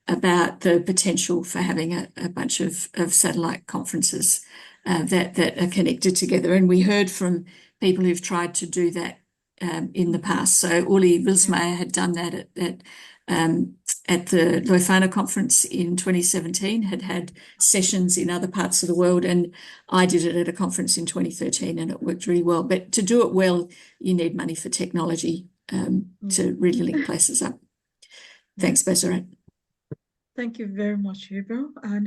about the potential for having a bunch of satellite conferences that are connected together. And we heard from people who've tried to do that in the past. So Uli Wilsmeyer had done that at the Leuphana conference in 2017, had sessions in other parts of the world, and I did it at a conference in 2013, and it worked really well. But to do it well, you need money for technology to really link places up. Thanks, Bezeret. Thank you very much, Gabriel. And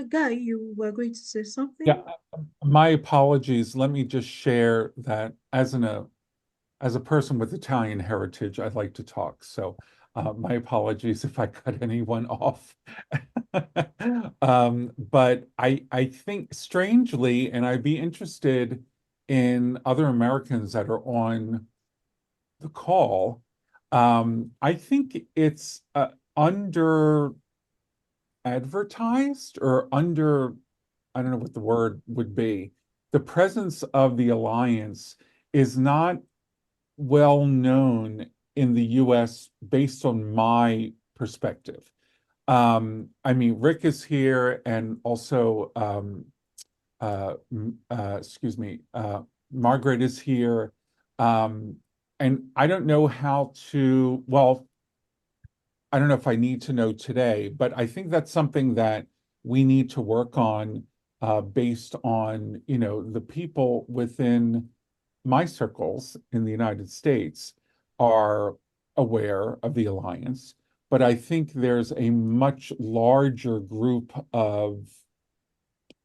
Guy, you were going to say something? Yeah, my apologies. Let me just share that as a person with Italian heritage, I'd like to talk. So my apologies if I cut anyone off. But I think strangely, and I'd be interested in other Americans that are on the call, I think it's under advertised or under, I don't know what the word would be. The presence of the Alliance is not well known in the US based on my perspective. I mean, Rick is here, and also, Margaret is here. And I don't know I don't know if I need to know today, but I think that's something that we need to work on based on, the people within my circles in the United States are aware of the Alliance, but I think there's a much larger group of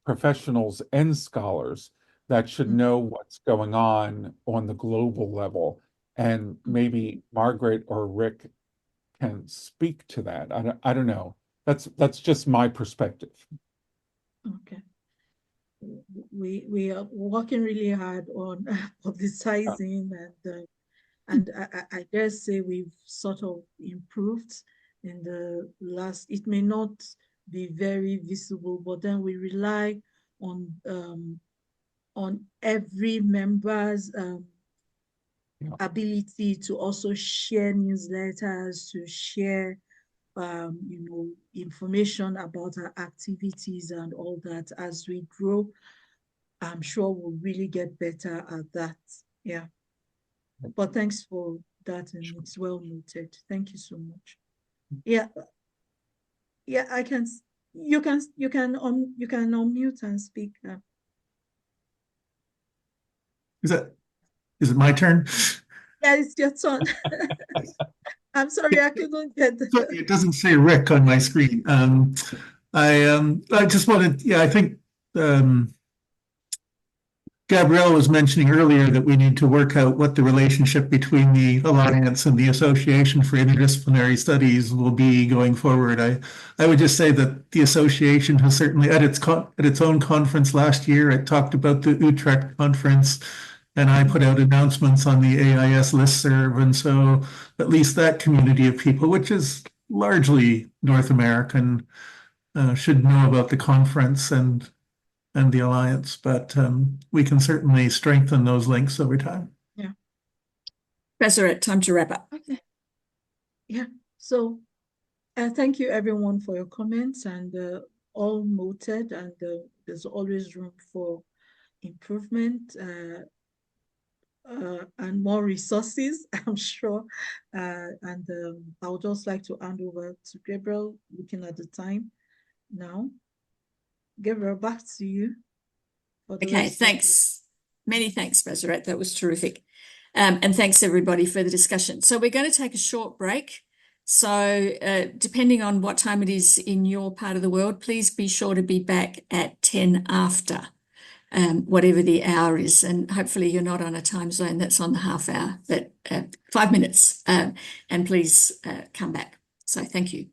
professionals and scholars that should know what's going on the global level. And maybe Margaret or Rick can speak to that. I don't know. That's just my perspective. Okay. We are working really hard on publicizing, and I dare say we've sort of improved in the last. It may not be very visible, but then we rely on every member's ability to also share newsletters, to share information about our activities and all that. As we grow, I'm sure we'll really get better at that. Yeah. But thanks for that, and it's well noted. Thank you so much. Yeah, yeah, I can. You can unmute and speak now. Is it my turn? Yeah, it's your turn. I'm sorry, I couldn't get It doesn't say Rick on my screen. I just wanted, yeah, I think Gabrielle was mentioning earlier that we need to work out what the relationship between the Alliance and the Association for Interdisciplinary Studies will be going forward. I would just say that the association has certainly, at its own conference last year, it talked about the Utrecht conference, and I put out announcements on the AIS listserv, and so at least that community of people, which is largely North American, should know about the conference and the Alliance, but we can certainly strengthen those links over time. Yeah. Professor, time to wrap up. Okay. Yeah. So thank you everyone for your comments, and all noted, and there's always room for improvement and more resources, I'm sure. And I would just like to hand over to Gabriel, looking at the time now. Gabriel, back to you. Okay, thanks. Many thanks, Bezrat. That was terrific. And thanks everybody for the discussion. So we're going to take a short break. So depending on what time it is in your part of the world, please be sure to be back at 10 after, whatever the hour is. And hopefully you're not on a time zone that's on the half hour, but 5 minutes. And please come back. So thank you.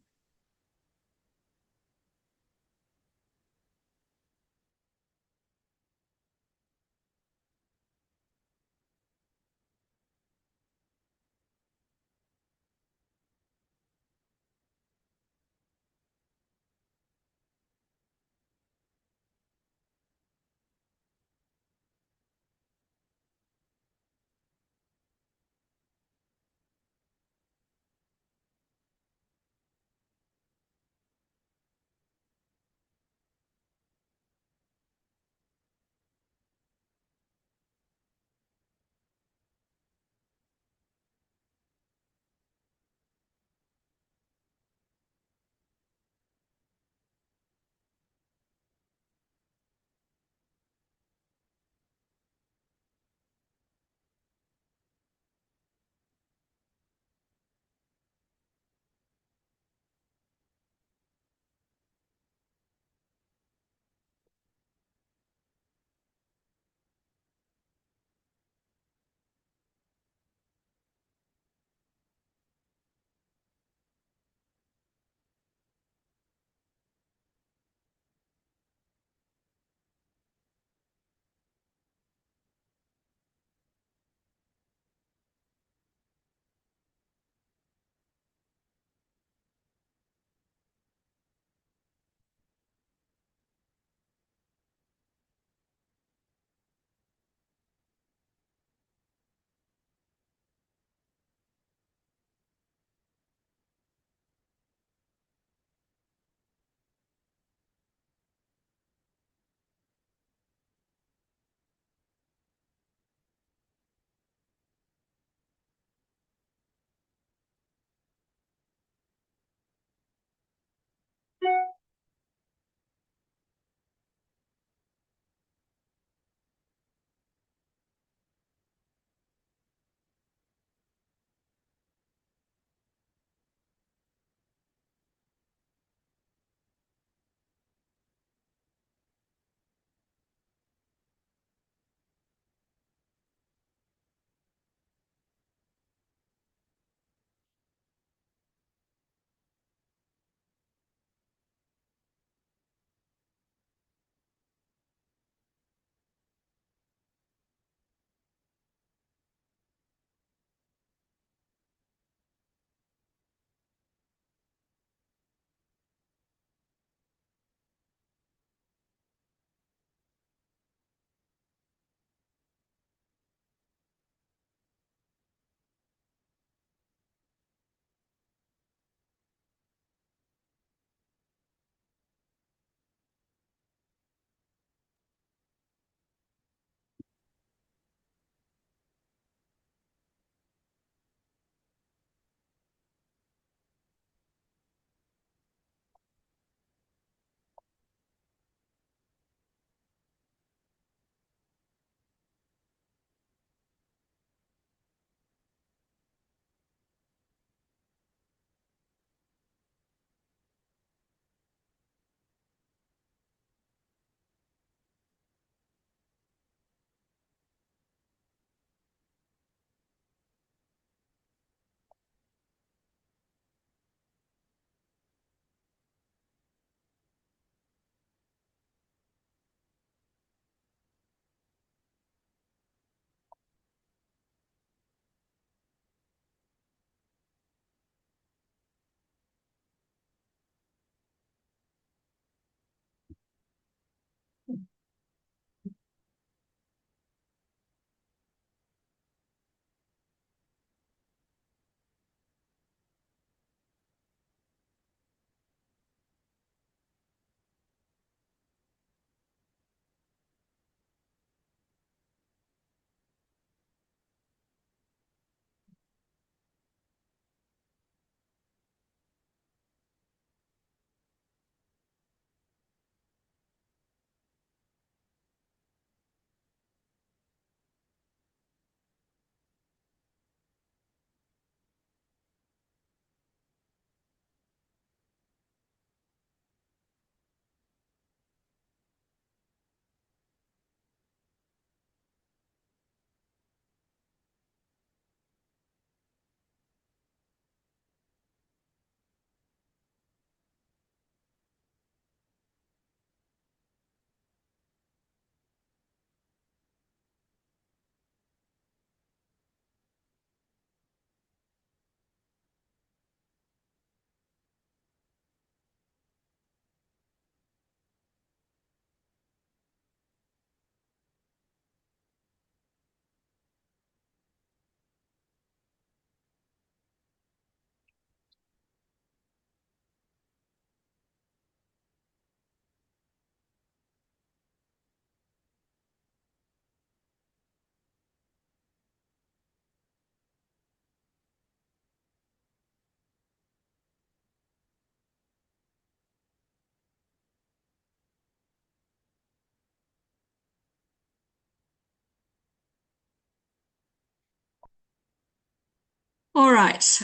All right.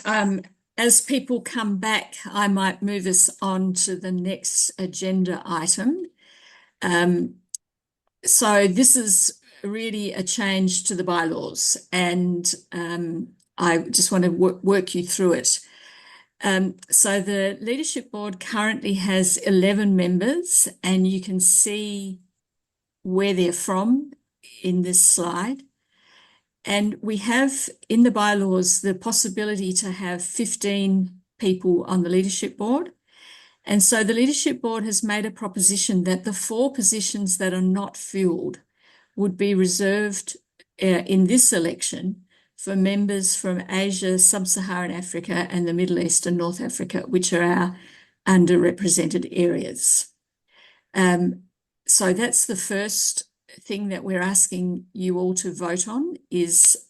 As people come back, I might move us on to the next agenda item. So this is really a change to the bylaws, and I just want to work you through it. So the Leadership Board currently has 11 members, and you can see where they're from in this slide. And we have in the bylaws the possibility to have 15 people on the Leadership Board. And so the Leadership Board has made a proposition that the 4 positions that are not filled would be reserved in this election for members from Asia, Sub-Saharan Africa, and the Middle East and North Africa, which are our underrepresented areas. So that's the first thing that we're asking you all to vote on, is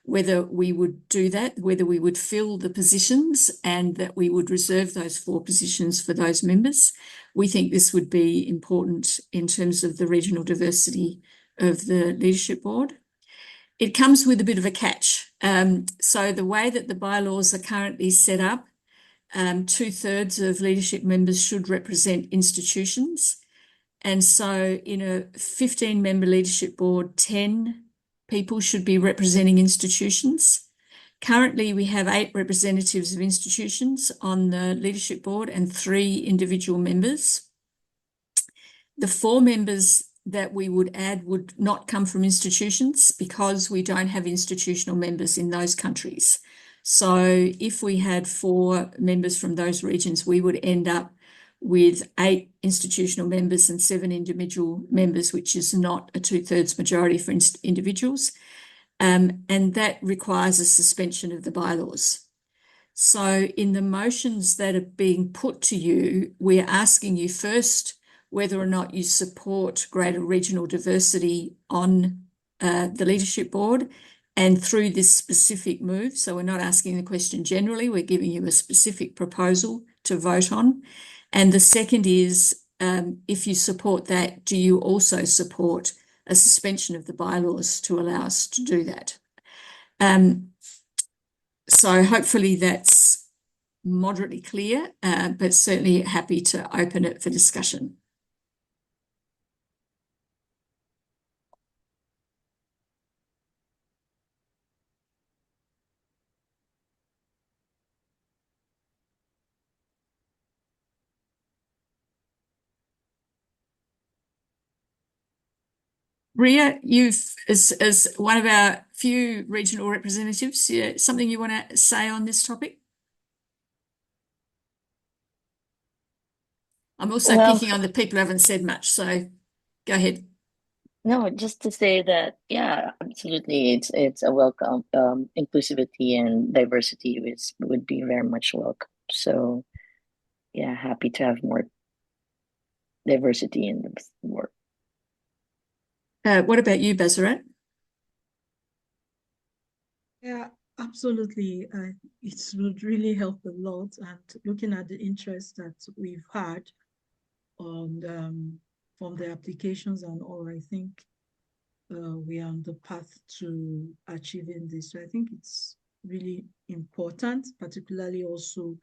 whether we would do that, whether we would fill the positions and that we would reserve those 4 positions for those members. We think this would be important in terms of the regional diversity of the Leadership Board. It comes with a bit of a catch. So the way that the bylaws are currently set up, 2/3 of leadership members should represent institutions. And so in a 15-member Leadership Board, 10 people should be representing institutions. Currently, we have 8 representatives of institutions on the Leadership Board and 3 individual members. The 4 members that we would add would not come from institutions because we don't have institutional members in those countries. So if we had 4 members from those regions, we would end up with 8 institutional members and 7 individual members, which is not a 2/3 majority for individuals. And that requires a suspension of the bylaws. So in the motions that are being put to you, we're asking you first whether or not you support greater regional diversity on the Leadership Board and through this specific move. So we're not asking the question generally, we're giving you a specific proposal to vote on. And the second is, if you support that, do you also support a suspension of the bylaws to allow us to do that? So hopefully that's moderately clear, but certainly happy to open it for discussion. Ria, you've, as one of our few regional representatives, something you want to say on this topic? I'm also picking on the people who haven't said much, so go ahead. No, just to say that, yeah, absolutely, it's a welcome. Inclusivity and diversity would be very much welcome. So, yeah, happy to have more diversity in the work. What about you, Bazarat? Yeah, absolutely. It would really help a lot. And looking at the interest that we've had on from the applications and all, I think we are on the path to achieving this. So I think it's really important, particularly also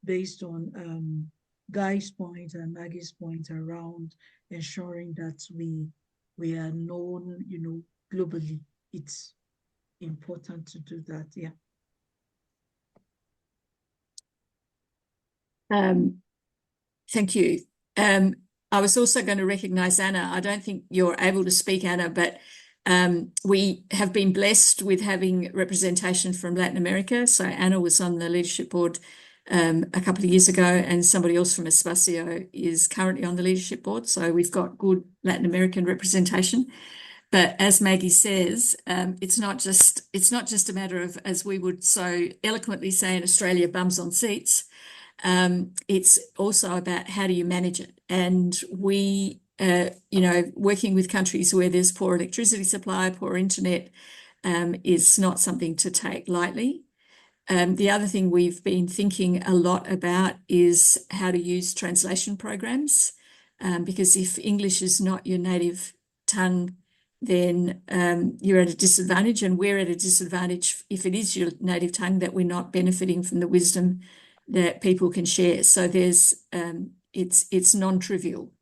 based on Guy's point and Maggie's point around ensuring that we are known, globally. It's important to do that. Yeah. Thank you. I was also going to recognize Anna. I don't think you're able to speak, Anna, but we have been blessed with having representation from Latin America. So Anna was on the Leadership Board a couple of years ago, and somebody else from Espacio is currently on the Leadership Board. So we've got good Latin American representation. But as Maggie says, it's not just a matter of, as we would so eloquently say in Australia, bums on seats. It's also about how do you manage it. And we, working with countries where there's poor electricity supply, poor internet, is not something to take lightly. The other thing we've been thinking a lot about is how to use translation programs, because if English is not your native tongue, then you're at a disadvantage, and we're at a disadvantage if it is your native tongue that we're not benefiting from the wisdom that people can share. So it's non-trivial.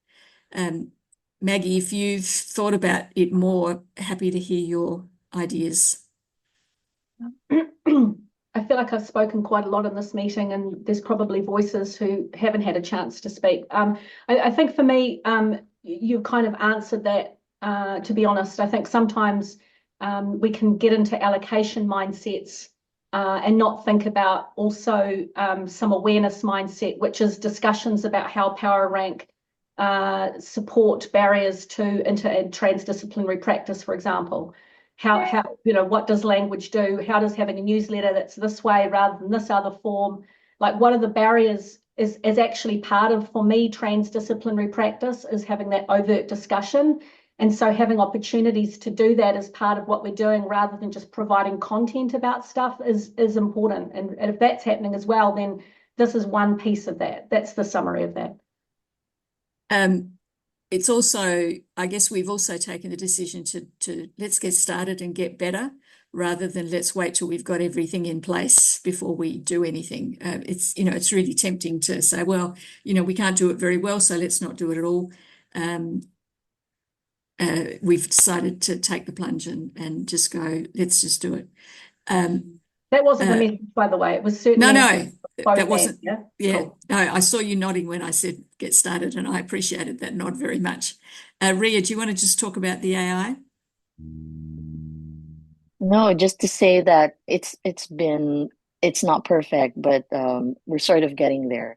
Maggie, if you've thought about it more, happy to hear your ideas. I feel like I've spoken quite a lot in this meeting, and there's probably voices who haven't had a chance to speak. I think for me, you kind of answered that. To be honest, I think sometimes we can get into allocation mindsets and not think about also some awareness mindset, which is discussions about how power rank support barriers to inter and transdisciplinary practice, for example. How what does language do? How does having a newsletter that's this way rather than this other form, like what are the barriers is actually part of, for me, transdisciplinary practice is having that overt discussion. And so having opportunities to do that as part of what we're doing rather than just providing content about stuff is important. And if that's happening as well, then this is one piece of that. That's the summary of that. It's also, I guess we've also taken the decision to let's get started and get better rather than let's wait till we've got everything in place before we do anything. It's really tempting to say, well, we can't do it very well, so let's not do it at all. We've decided to take the plunge and just go, let's just do it. That wasn't the message, by the way. It was certainly no. That wasn't, yeah. Cool. No, I saw you nodding when I said get started, and I appreciated that nod very much. Ria, do you want to just talk about the AI? No, just to say that it's not perfect, but we're sort of getting there.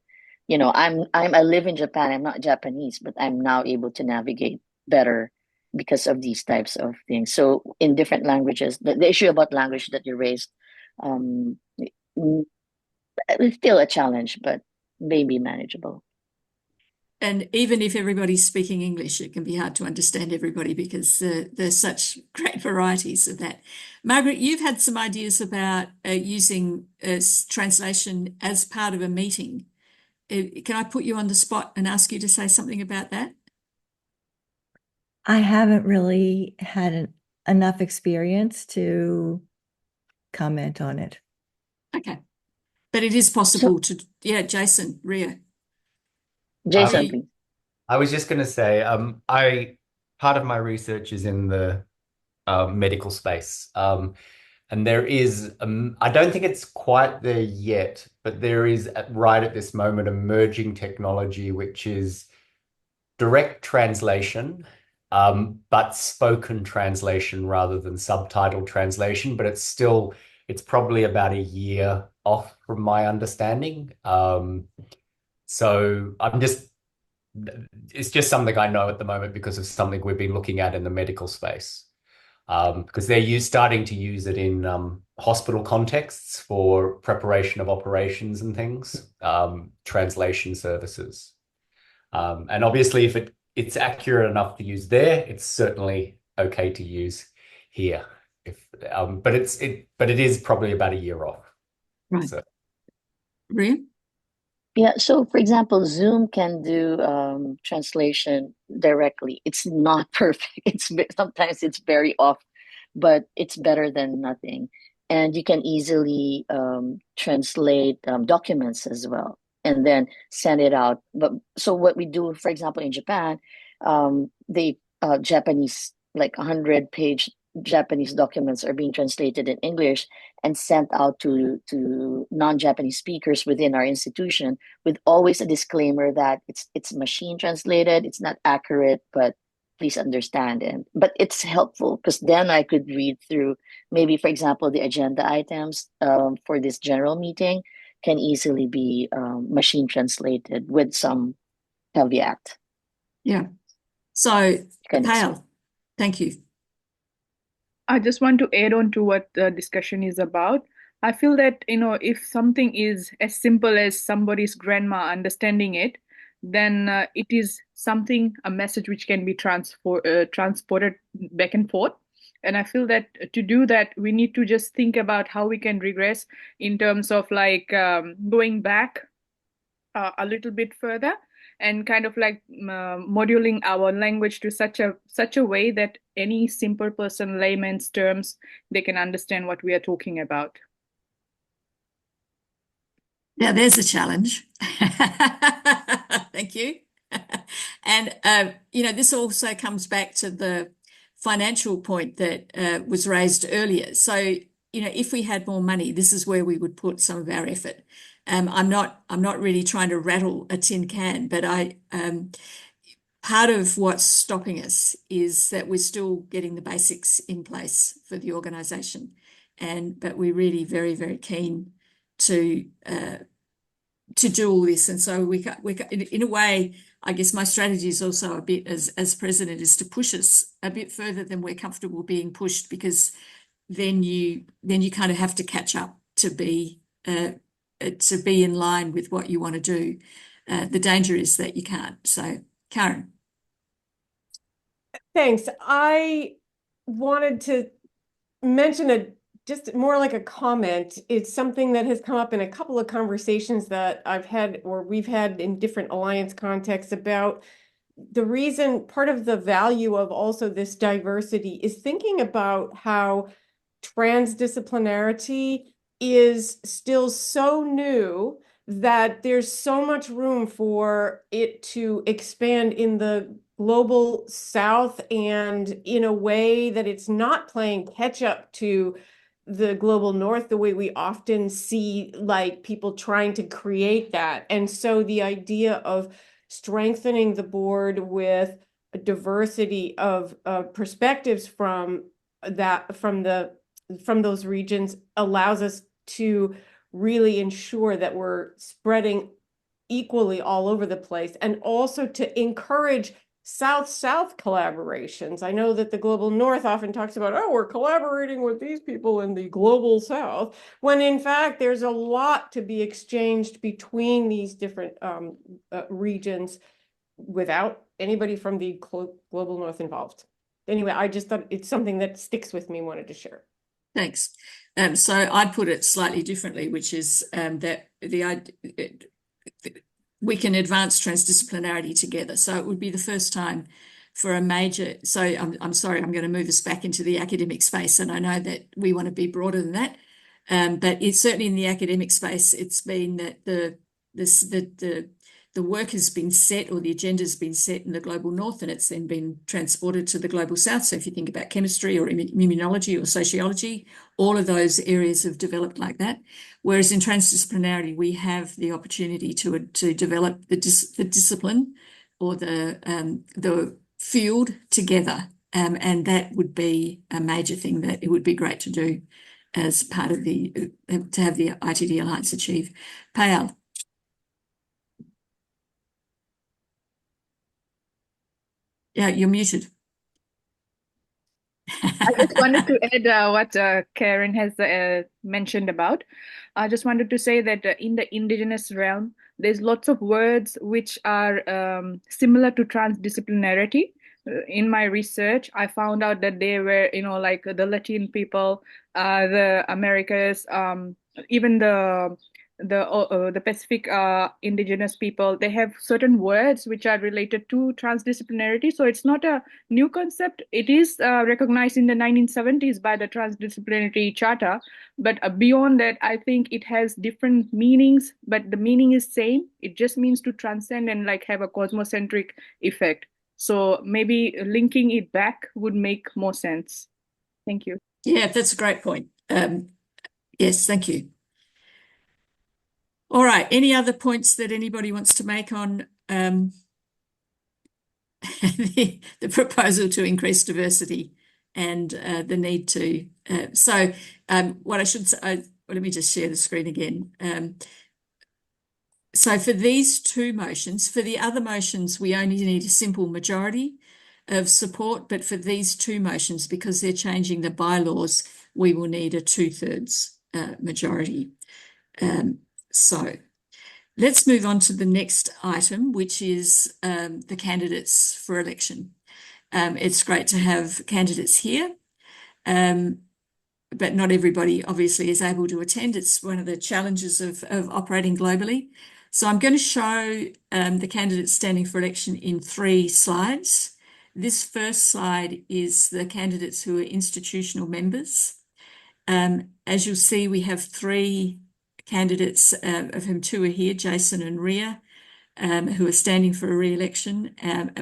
I live in Japan. I'm not Japanese, but I'm now able to navigate better because of these types of things. So in different languages, the issue about language that you raised, it's still a challenge, but maybe manageable. And even if everybody's speaking English, it can be hard to understand everybody because there's such great varieties of that. Margaret, you've had some ideas about using translation as part of a meeting. Can I put you on the spot and ask you to say something about that? I haven't really had enough experience to comment on it. Okay. But it is possible to, Jason, Ria. Jason, please. I was just going to say, part of my research is in the medical space. And there is, I don't think it's quite there yet, but there is right at this moment emerging technology, which is direct translation, but spoken translation rather than subtitle translation. But it's probably about a year off from my understanding. So it's just something I know at the moment because of something we've been looking at in the medical space. Because they're starting to use it in hospital contexts for preparation of operations and things, translation services. And obviously, if it's accurate enough to use there, it's certainly okay to use here. But it is probably about a year off. Right. So. Ria? Yeah, so for example, Zoom can do translation directly. It's not perfect. Sometimes it's very off, but it's better than nothing. And you can easily translate documents as well, and then send it out. But so what we do, for example, in Japan, the Japanese, like 100-page Japanese documents are being translated in English and sent out to non-Japanese speakers within our institution, with always a disclaimer that it's machine translated, it's not accurate, but please understand. But it's helpful because then I could read through, maybe, for example, the agenda items for this general meeting can easily be machine translated with some caveat. Yeah. So, Pale, thank you. I just want to add on to what the discussion is about. I feel that, if something is as simple as somebody's grandma understanding it, then it is a message which can be transported back and forth. And I feel that to do that, we need to just think about how we can regress in terms of going back a little bit further and kind of like moduling our language to such a way that any simple person, layman's terms, they can understand what we are talking about. Now, there's a challenge. Thank you. And, this also comes back to the financial point that was raised earlier. So, if we had more money, this is where we would put some of our effort. I'm not really trying to rattle a tin can, but part of what's stopping us is that we're still getting the basics in place for the organisation, but we're really very, very keen to do all this. And so in a way, I guess my strategy is also a bit as president is to push us a bit further than we're comfortable being pushed, because then you kind of have to catch up to be in line with what you want to do. The danger is that you can't. So, Karen. Thanks. I wanted to mention just more like a comment. It's something that has come up in a couple of conversations that I've had, or we've had in different alliance contexts, about the reason, part of the value of also this diversity is thinking about how transdisciplinarity is still so new that there's so much room for it to expand in the global South, and in a way that it's not playing catch up to the global North, the way we often see like people trying to create that. And so the idea of strengthening the board with a diversity of perspectives from those regions allows us to really ensure that we're spreading equally all over the place, and also to encourage South-South collaborations. I know that the global North often talks about, oh, we're collaborating with these people in the global South, when in fact there's a lot to be exchanged between these different regions without anybody from the global North involved. Anyway, I just thought it's something that sticks with me, wanted to share. Thanks. So I'd put it slightly differently, which is that we can advance transdisciplinarity together. So it would be the first time for a major. So I'm sorry, I'm going to move us back into the academic space, and I know that we want to be broader than that. But it's certainly in the academic space, it's been that the work has been set, or the agenda has been set in the global North, and it's then been transported to the global South. So if you think about chemistry or immunology or sociology, all of those areas have developed like that. Whereas in transdisciplinarity, we have the opportunity to develop the discipline or the field together, and that would be a major thing that it would be great to do as part of to have the ITD Alliance achieve. Payal. Yeah, you're muted. I just wanted to add what Karen has mentioned about. I just wanted to say that in the indigenous realm, there's lots of words which are similar to transdisciplinarity. In my research, I found out that they were, like the Latin people, the Americas, even the Pacific indigenous people, they have certain words which are related to transdisciplinarity. So it's not a new concept. It is recognized in the 1970s by the Transdisciplinarity Charter. But beyond that, I think it has different meanings, but the meaning is same. It just means to transcend and like have a cosmocentric effect. So maybe linking it back would make more sense. Thank you. Yeah, that's a great point. Yes, thank you. All right. Any other points that anybody wants to make on the proposal to increase diversity and the need to? What I should say, let me just share the screen again. So for these two motions, for the other motions, we only need a simple majority of support, but for these two motions, because they're changing the bylaws, we will need a 2/3 majority. So let's move on to the next item, which is the candidates for election. It's great to have candidates here, but not everybody obviously is able to attend. It's one of the challenges of operating globally. So I'm going to show the candidates standing for election in 3 slides. This first slide is the candidates who are institutional members. As you'll see, we have 3 candidates, of whom 2 are here, Jason and Ria, who are standing for a re-election,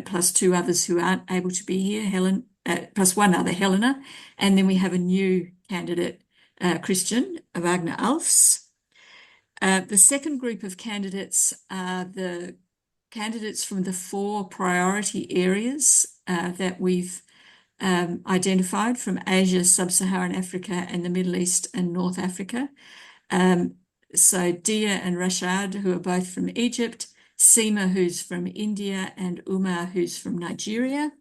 plus 2 others who aren't able to be here, Helen, plus 1 other, Helena. And then we have a new candidate, Christian Wagner Alfs. The second group of candidates are the candidates from the 4 priority areas that we've identified from Asia, Sub-Saharan Africa, and the Middle East and North Africa. So Dia and Rashad, who are both from Egypt, Seema, who's from India, and Umar, who's from Nigeria.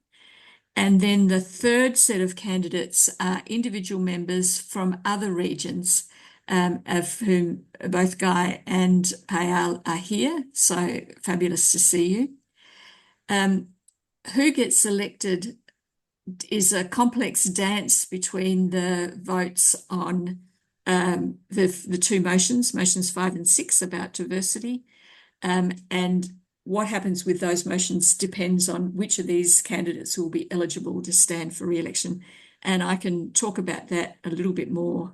And then the third set of candidates are individual members from other regions, of whom both Guy and Payal are here. So fabulous to see you. Who gets elected is a complex dance between the votes on the 2 motions, motions 5 and 6 about diversity. And what happens with those motions depends on which of these candidates will be eligible to stand for re-election. And I can talk about that a little bit more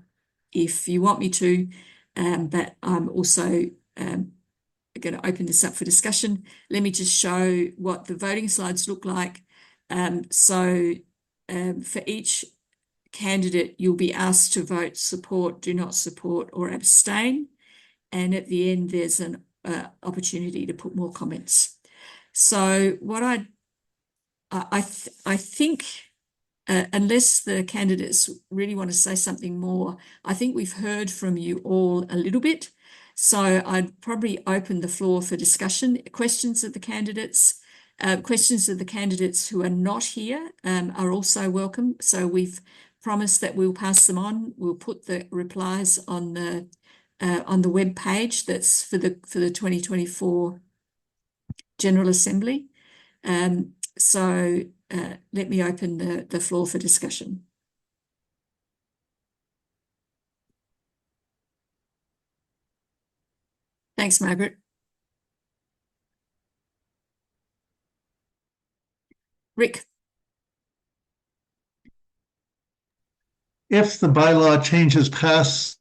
if you want me to, but I'm also going to open this up for discussion. Let me just show what the voting slides look like. So for each candidate, you'll be asked to vote support, do not support, or abstain. And at the end, there's an opportunity to put more comments. So what I think, unless the candidates really want to say something more, I think we've heard from you all a little bit. So I'd probably open the floor for discussion. Questions of the candidates who are not here are also welcome. So we've promised that we'll pass them on. We'll put the replies on the web page that's for the 2024 General Assembly. So let me open the floor for discussion. Thanks, Margaret. Rick. If the bylaw changes pass,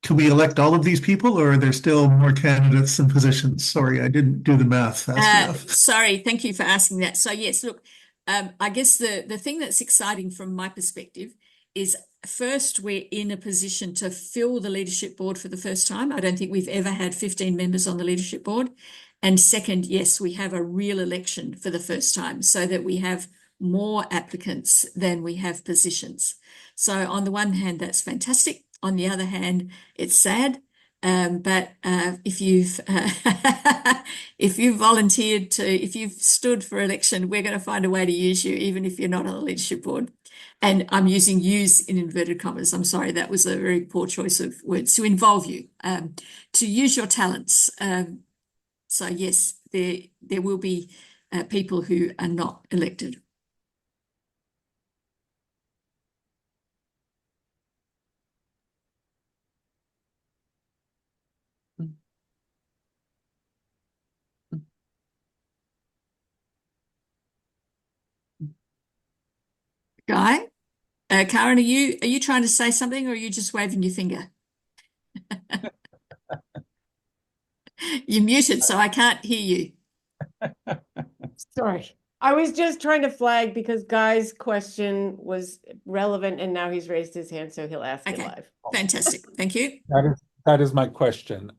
can we elect all of these people, or are there still more candidates than positions? Sorry, I didn't do the math fast enough. Sorry, thank you for asking that. So yes, look, I guess the thing that's exciting from my perspective is, first, we're in a position to fill the leadership board for the first time. I don't think we've ever had 15 members on the leadership board. And second, yes, we have a real election for the first time, so that we have more applicants than we have positions. So on the one hand, that's fantastic. On the other hand, it's sad. But if you've volunteered if you've stood for election, we're going to find a way to use you, even if you're not on the leadership board. And I'm using "use" in inverted commas. I'm sorry, that was a very poor choice of words. To involve you, to use your talents. So yes, there will be people who are not elected. Guy, Karen, are you trying to say something, or are you just waving your finger? You're muted, so I can't hear you. Sorry. I was just trying to flag because Guy's question was relevant and now he's raised his hand, so he'll ask it live. Fantastic. Thank you. That is my question.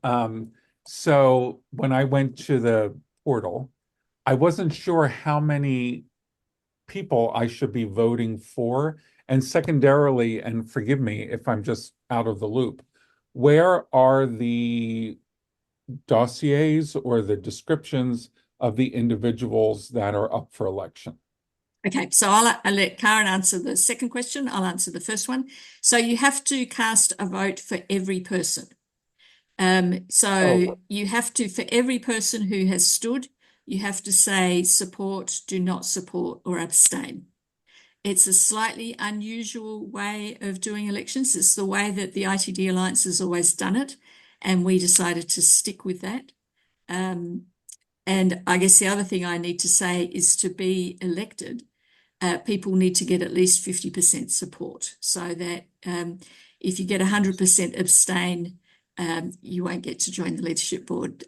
So when I went to the portal, I wasn't sure how many people I should be voting for. And secondarily, and forgive me if I'm just out of the loop, where are the dossiers or the descriptions of the individuals that are up for election? Okay, so I'll let Karen answer the second question. I'll answer the first one. So you have to cast a vote for every person. You have to, for every person who has stood, you have to say support, do not support, or abstain. It's a slightly unusual way of doing elections. It's the way that the ITD Alliance has always done it, and we decided to stick with that. And I guess the other thing I need to say is to be elected, people need to get at least 50% support, so that if you get 100% abstain, you won't get to join the leadership board.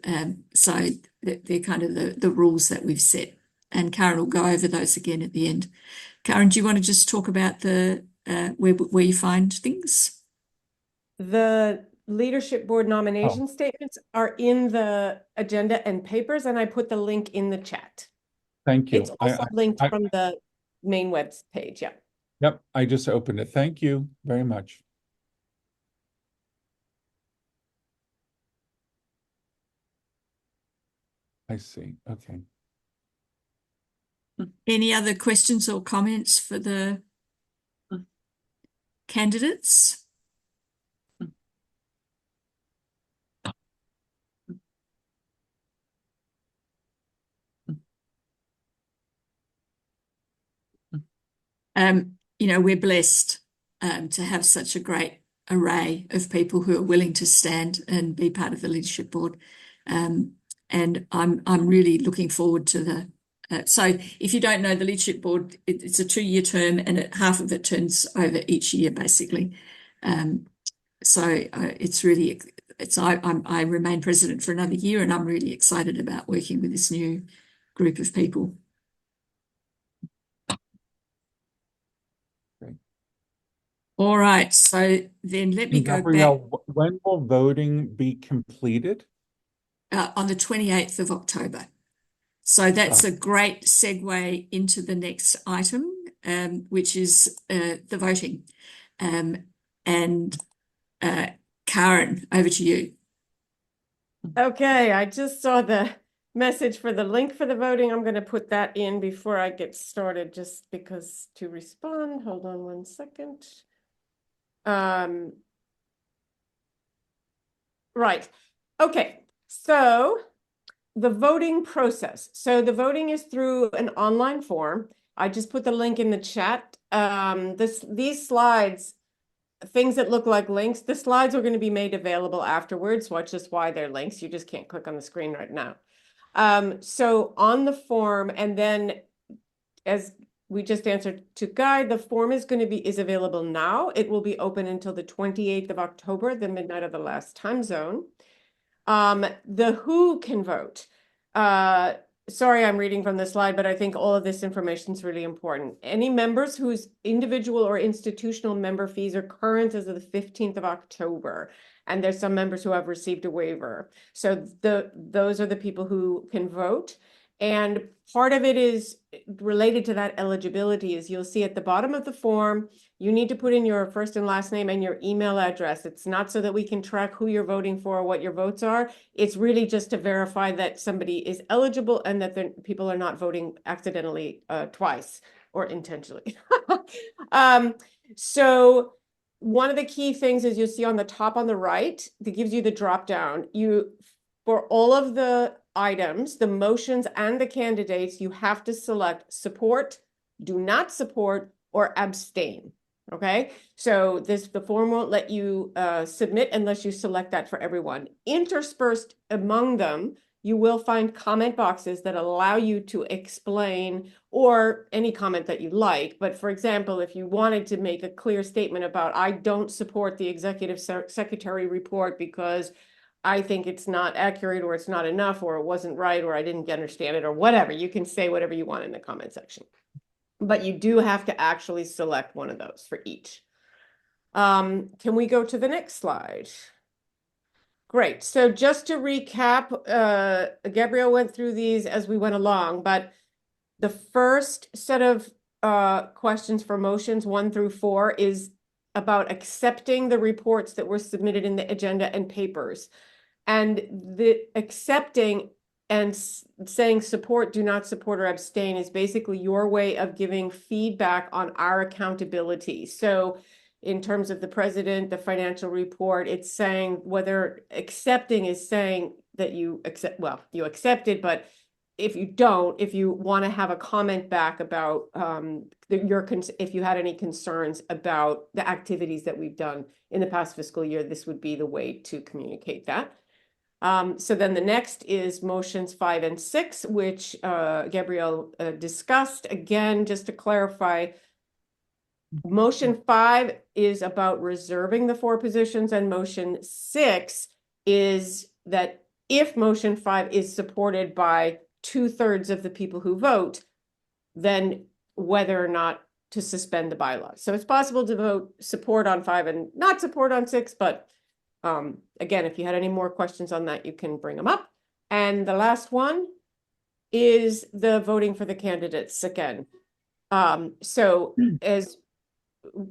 So they're kind of the rules that we've set. And Karen will go over those again at the end. Karen, do you want to just talk about the where you find things? The leadership board nomination statements are in the agenda and papers, and I put the link in the chat. Thank you. It's also linked from the main web page. Yeah. Yep, I just opened it. Thank you very much. I see. Okay. Any other questions or comments for the candidates? You know, we're blessed to have such a great array of people who are willing to stand and be part of the leadership board. And I'm really looking forward to the so if you don't know, the leadership board, it's a 2-year term, and half of it turns over each year, basically. So it's really, I remain president for another year, and I'm really excited about working with this new group of people. Great. All right, so then let me go Gabrielle, back. when will voting be completed? On the 28th of October. So that's a great segue into the next item, which is the voting. And Karen, over to you. Okay, I just saw the message for the link for the voting. I'm going to put that in before I get started, just because to respond. Hold on one second. Right. Okay. So the voting process. So the voting is through an online form. I just put the link in the chat. These slides, things that look like links, the slides are going to be made available afterwards. So that's just why they're links. You just can't click on the screen right now. So on the form, and then as we just answered to Guy, the form is available now. It will be open until the 28th of October, the midnight of the last time zone. The who can vote. Sorry, I'm reading from the slide, but I think all of this information is really important. Any members whose individual or institutional member fees are current as of the 15th of October, and there's some members who have received a waiver. So those are the people who can vote. And part of it is related to that eligibility is you'll see at the bottom of the form, you need to put in your first and last name and your email address. It's not so that we can track who you're voting for or what your votes are. It's really just to verify that somebody is eligible and that people are not voting accidentally twice or intentionally. So one of the key things is you'll see on the top on the right, that gives you the drop down. For all of the items, the motions and the candidates, you have to select support, do not support, or abstain. Okay, so the form won't let you submit unless you select that for everyone. Interspersed among them, you will find comment boxes that allow you to explain or any comment that you like. But for example, if you wanted to make a clear statement about, I don't support the executive secretary report because I think it's not accurate or it's not enough or it wasn't right or I didn't understand it or whatever, you can say whatever you want in the comment section. But you do have to actually select one of those for each. Can we go to the next slide? Great. So just to recap, Gabrielle went through these as we went along, but the first set of questions for motions 1 through 4 is about accepting the reports that were submitted in the agenda and papers. And the accepting and saying support, do not support, or abstain is basically your way of giving feedback on our accountability. So in terms of the president, the financial report, it's saying whether accepting is saying that you accept, well, you accepted, but if you don't, if you want to have a comment back about if you had any concerns about the activities that we've done in the past fiscal year, this would be the way to communicate that. So then the next is motions 5 and 6, which Gabrielle discussed. Again, just to clarify, motion 5 is about reserving the 4 positions, and motion 6 is that if motion 5 is supported by 2/3 of the people who vote, then whether or not to suspend the bylaws. So it's possible to vote support on 5 and not support on 6, but again, if you had any more questions on that, you can bring them up. And the last one is the voting for the candidates again. So as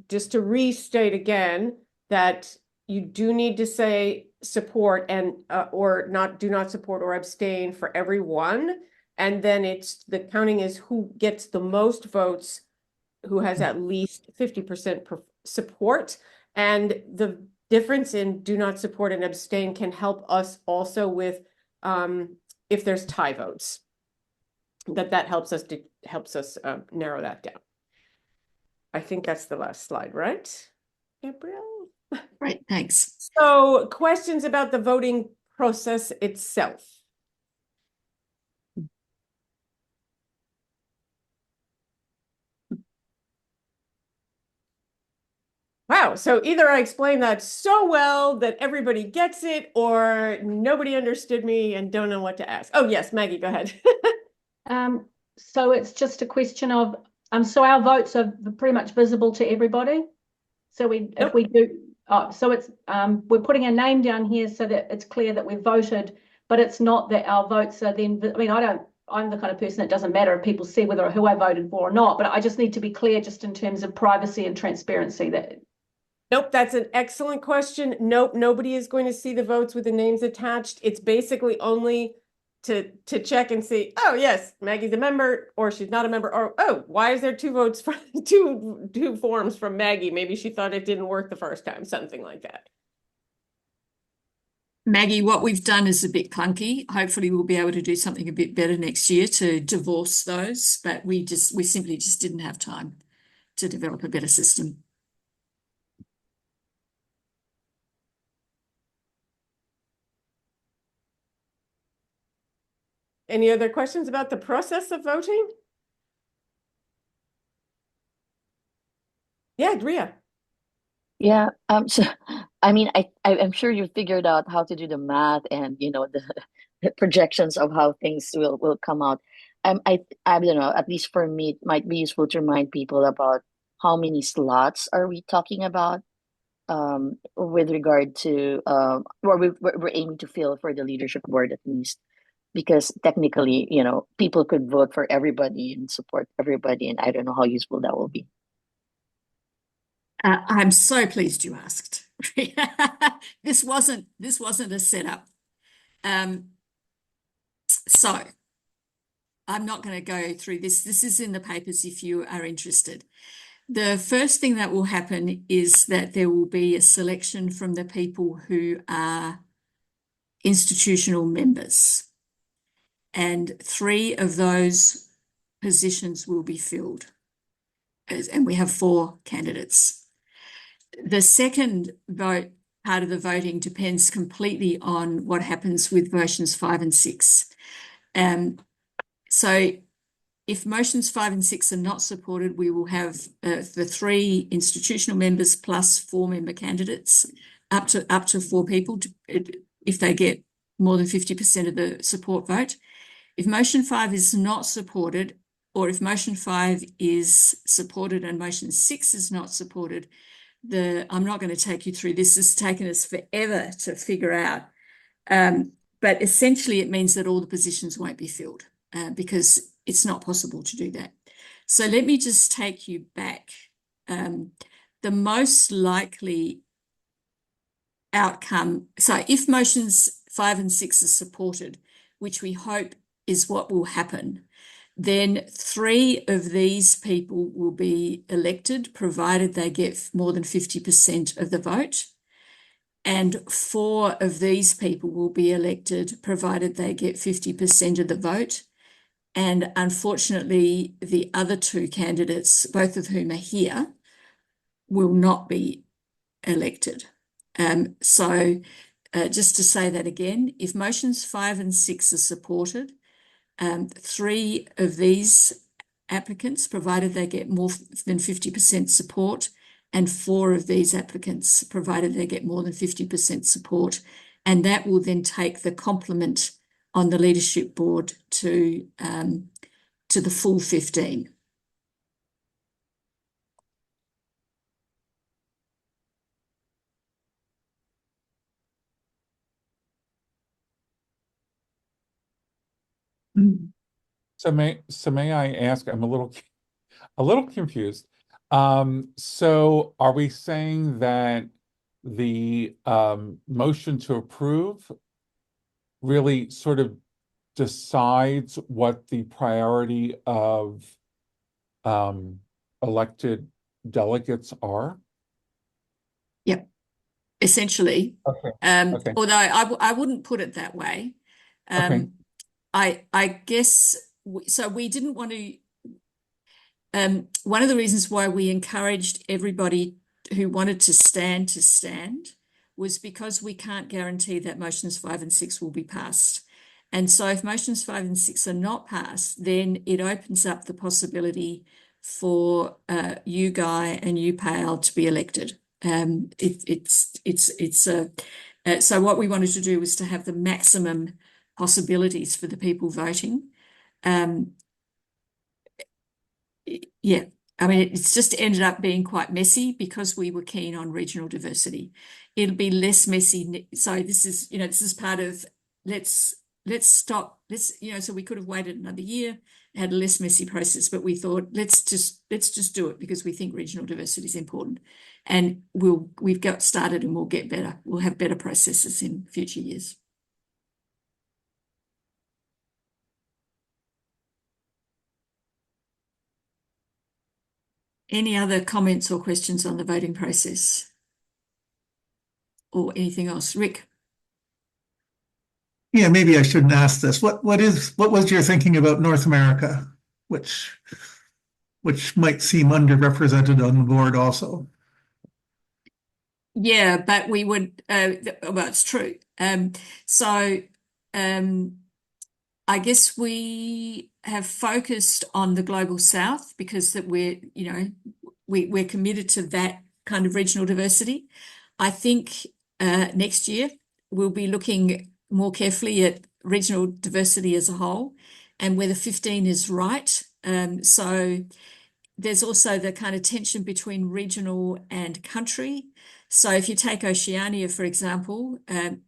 just to restate again, that you do need to say support and or not, do not support or abstain for everyone. And then it's the counting is who gets the most votes, who has at least 50% support. And the difference in do not support and abstain can help us also with if there's tie votes. That helps us narrow that down. I think that's the last slide, right, Gabrielle? Great, thanks. So questions about the voting process itself? Wow, so either I explained that so well that everybody gets it, or nobody understood me and don't know what to ask. Oh yes, Maggie, go ahead. So it's just a question of so our votes are pretty much visible to everybody. So if we do, so it's we're putting a name down here so that it's clear that we've voted, but it's not that our votes are then. I mean, I'm the kind of person that doesn't matter if people see who I voted for or not, but I just need to be clear just in terms of privacy and transparency that. Nope, that's an excellent question. Nope, nobody is going to see the votes with the names attached. It's basically only to check and see, oh yes, Maggie's a member, or she's not a member, or oh, why is there 2 votes for two forms from Maggie? Maybe she thought it didn't work the first time, something like that. Maggie, what we've done is a bit clunky. Hopefully we'll be able to do something a bit better next year to divorce those, but we simply just didn't have time to develop a better system. Any other questions about the process of voting? Yeah, Drea. Yeah. So I mean, I'm sure you figured out how to do the math and the projections of how things will come out. I don't know. At least for me, it might be useful to remind people about how many slots are we talking about with regard to or we're aiming to fill for the leadership board at least. Because technically, people could vote for everybody and support everybody, and I don't know how useful that will be. I'm so pleased you asked. This wasn't a setup. So I'm not going to go through this. This is in the papers if you are interested. The first thing that will happen is that there will be a selection from the people who are institutional members. And 3 of those positions will be filled. And we have 4 candidates. The second part of the voting depends completely on what happens with motions 5 and 6. So if motions 5 and 6 are not supported, we will have the 3 institutional members plus 4 member candidates, up to 4 people if they get more than 50% of the support vote. If motion 5 is not supported, or if motion 5 is supported and motion 6 is not supported, I'm not going to take you through this. It's taken us forever to figure out. But essentially, it means that all the positions won't be filled because it's not possible to do that. So let me just take you back. The most likely outcome, so if motions 5 and 6 are supported, which we hope is what will happen, then 3 of these people will be elected, provided they get more than 50% of the vote. And 4 of these people will be elected, provided they get 50% of the vote. And unfortunately, the other 2 candidates, both of whom are here, will not be elected. So just to say that again, if motions 5 and 6 are supported, 3 of these applicants, provided they get more than 50% support, and 4 of these applicants, provided they get more than 50% support, and that will then take the complement on the leadership board to the full 15. So may I ask, I'm a little confused. So are we saying that the motion to approve really sort of decides what the priority of elected delegates are? Yep, essentially. Okay. Okay. Although I wouldn't put it that way. Okay. I guess so. We didn't want to. One of the reasons why we encouraged everybody who wanted to stand was because we can't guarantee that motions 5 and 6 will be passed. And so if motions 5 and 6 are not passed, then it opens up the possibility for you, Guy, and you, Pale, to be elected. So what we wanted to do was to have the maximum possibilities for the people voting. Yeah, I mean, it's just ended up being quite messy because we were keen on regional diversity. It'll be less messy. So this is part of let's stop. So we could have waited another year, had a less messy process, but we thought let's just do it because we think regional diversity is important, and we've got started and we'll get better. We'll have better processes in future years. Any other comments or questions on the voting process or anything else? Rick? Yeah, maybe I shouldn't ask this. What was your thinking about North America, which might seem underrepresented on the board also? Yeah, but we would, well, it's true. I guess we have focused on the Global South because that we're committed to that kind of regional diversity. I think next year we'll be looking more carefully at regional diversity as a whole and whether 15 is right. So there's also the kind of tension between regional and country. So if you take Oceania, for example,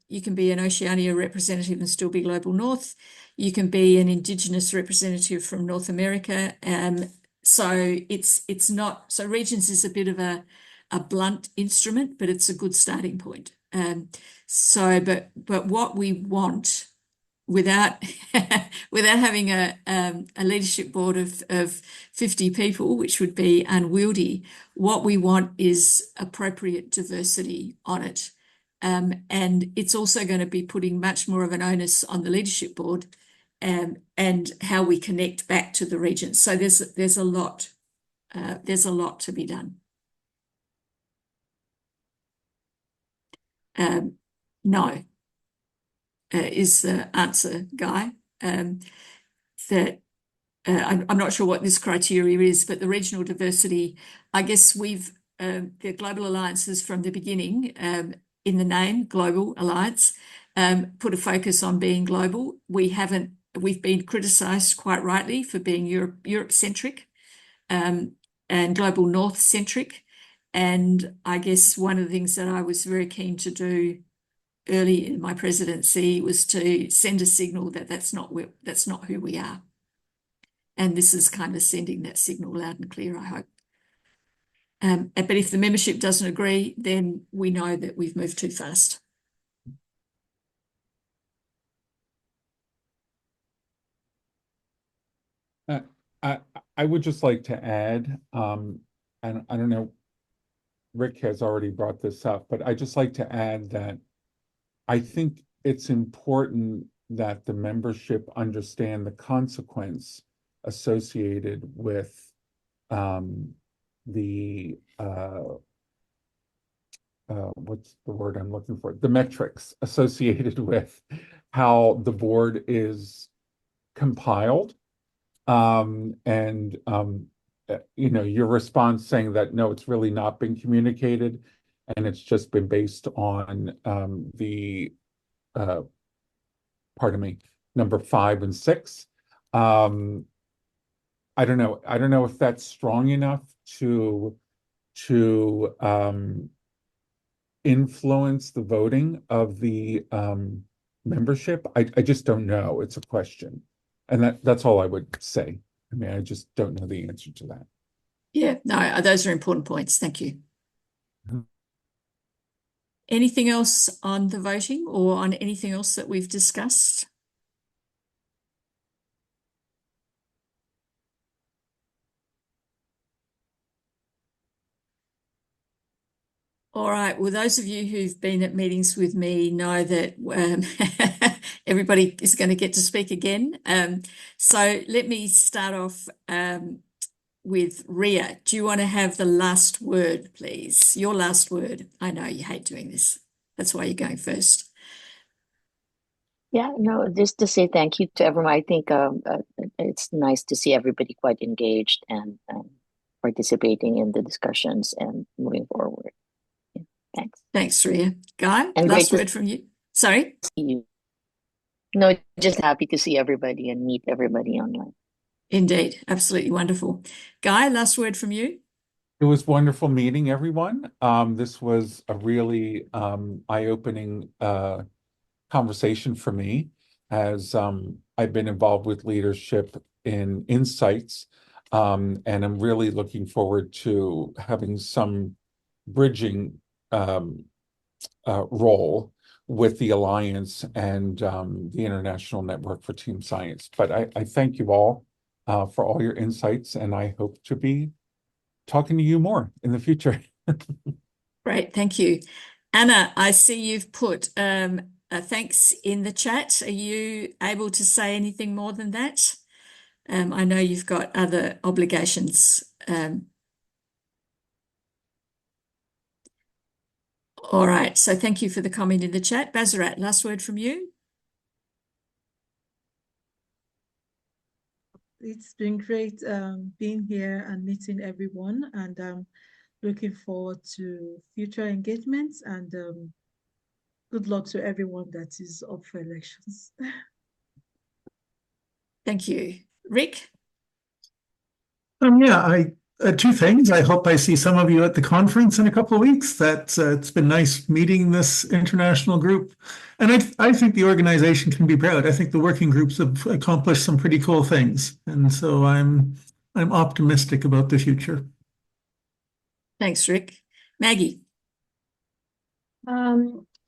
you can be an Oceania representative and still be Global North. You can be an Indigenous representative from North America. So it's not, so regions is a bit of a blunt instrument, but it's a good starting point. But what we want without having a leadership board of 50 people, which would be unwieldy, what we want is appropriate diversity on it. And it's also going to be putting much more of an onus on the leadership board and how we connect back to the regions. So there's a lot to be done. No, is the answer, Guy. That I'm not sure what this criteria is, but the regional diversity, I guess the Global Alliances from the beginning, in the name Global Alliance, put a focus on being global. We've been criticised quite rightly for being Europe-centric and Global North-centric. And I guess one of the things that I was very keen to do early in my presidency was to send a signal that that's not who we are. And this is kind of sending that signal loud and clear, I hope. But if the membership doesn't agree, then we know that we've moved too fast. I would just like to add, and I don't know, Rick has already brought this up, but I just like to add that I think it's important that the membership understand the consequence associated with the what's the word I'm looking for? The metrics associated with how the board is compiled. You know, your response saying that no, it's really not been communicated and it's just been based on pardon me, number 5 and 6. I don't know. I don't know if that's strong enough to influence the voting of the membership. I just don't know. It's a question. And that's all I would say. I mean, I just don't know the answer to that. Yeah, no, those are important points. Thank you. Anything else on the voting or on anything else that we've discussed? All right. Well, those of you who've been at meetings with me know that everybody is going to get to speak again. So let me start off with Ria. Do you want to have the last word, please? Your last word. I know you hate doing this. That's why you're going first. Yeah, no, just to say thank you to everyone. I think it's nice to see everybody quite engaged and participating in the discussions and moving forward. Yeah, thanks. Thanks, Ria. Guy, And last great word from you. Sorry? see you. No, just happy to see everybody and meet everybody online. Indeed. Absolutely wonderful. Guy, last word from you. It was wonderful meeting everyone. This was a really eye-opening conversation for me as I've been involved with leadership in insights, and I'm really looking forward to having some bridging role with the Alliance and the International Network for Team Science. But I thank you all for all your insights, and I hope to be talking to you more in the future. Great. Thank you. Anna, I see you've put thanks in the chat. Are you able to say anything more than that? I know you've got other obligations. All right. So thank you for the comment in the chat. Bazarat, last word from you. It's been great being here and meeting everyone, and looking forward to future engagements, and good luck to everyone that is up for elections. Thank you. Rick? Yeah, two things. I hope I see some of you at the conference in a couple of weeks. It's been nice meeting this international group, and I think the organization can be proud. I think the working groups have accomplished some pretty cool things, and so I'm optimistic about the future. Thanks, Rick. Maggie?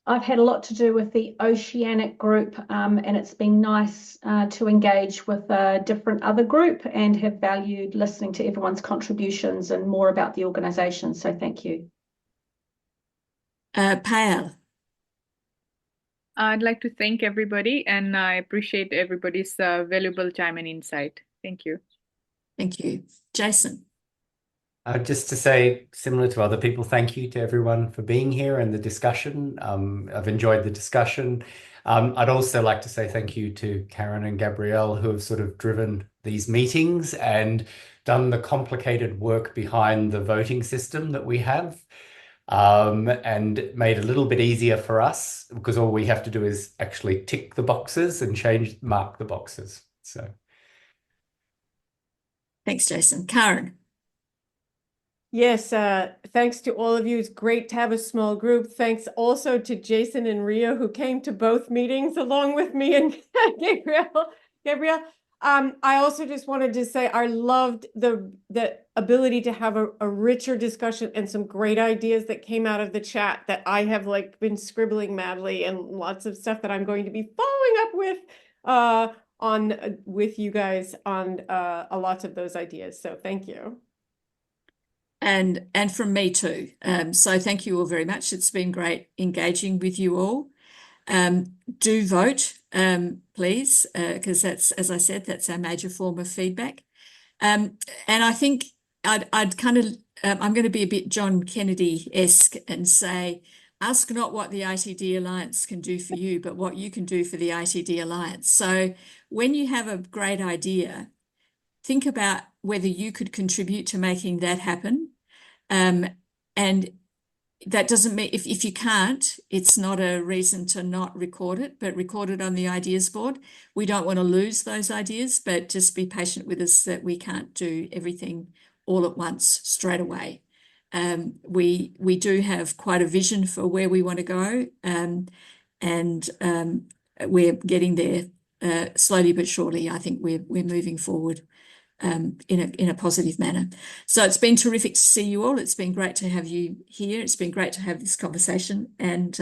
I've had a lot to do with the Oceanic group, and it's been nice to engage with a different other group and have valued listening to everyone's contributions and more about the organisation. So thank you. Payal? I'd like to thank everybody, and I appreciate everybody's valuable time and insight. Thank you. Thank you. Jason? Just to say, similar to other people, thank you to everyone for being here and the discussion. I've enjoyed the discussion. I'd also like to say thank you to Karen and Gabrielle, who have sort of driven these meetings and done the complicated work behind the voting system that we have, and made it a little bit easier for us because all we have to do is actually tick the boxes and mark the boxes. So, Thanks, Jason. Karen? Yes, thanks to all of you. It's great to have a small group. Thanks also to Jason and Rio, who came to both meetings along with me and Gabrielle. I also just wanted to say I loved the ability to have a richer discussion and some great ideas that came out of the chat that I have been scribbling madly, and lots of stuff that I'm going to be following up with with you guys on a lot of those ideas. So thank you. And from me too. So thank you all very much. It's been great engaging with you all. Do vote, please, because that's, as I said, that's our major form of feedback. And I think I'd kind of I'm going to be a bit John Kennedy-esque and say, ask not what the ITD Alliance can do for you, but what you can do for the ITD Alliance. So when you have a great idea, think about whether you could contribute to making that happen. And that doesn't mean if you can't, it's not a reason to not record it, but record it on the ideas board. We don't want to lose those ideas, but just be patient with us that we can't do everything all at once straight away. We do have quite a vision for where we want to go, and we're getting there slowly but surely. I think we're moving forward in a positive manner. So it's been terrific to see you all. It's been great to have you here. It's been great to have this conversation, and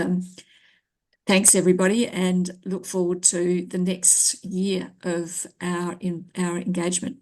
thanks everybody, and look forward to the next year of our engagement.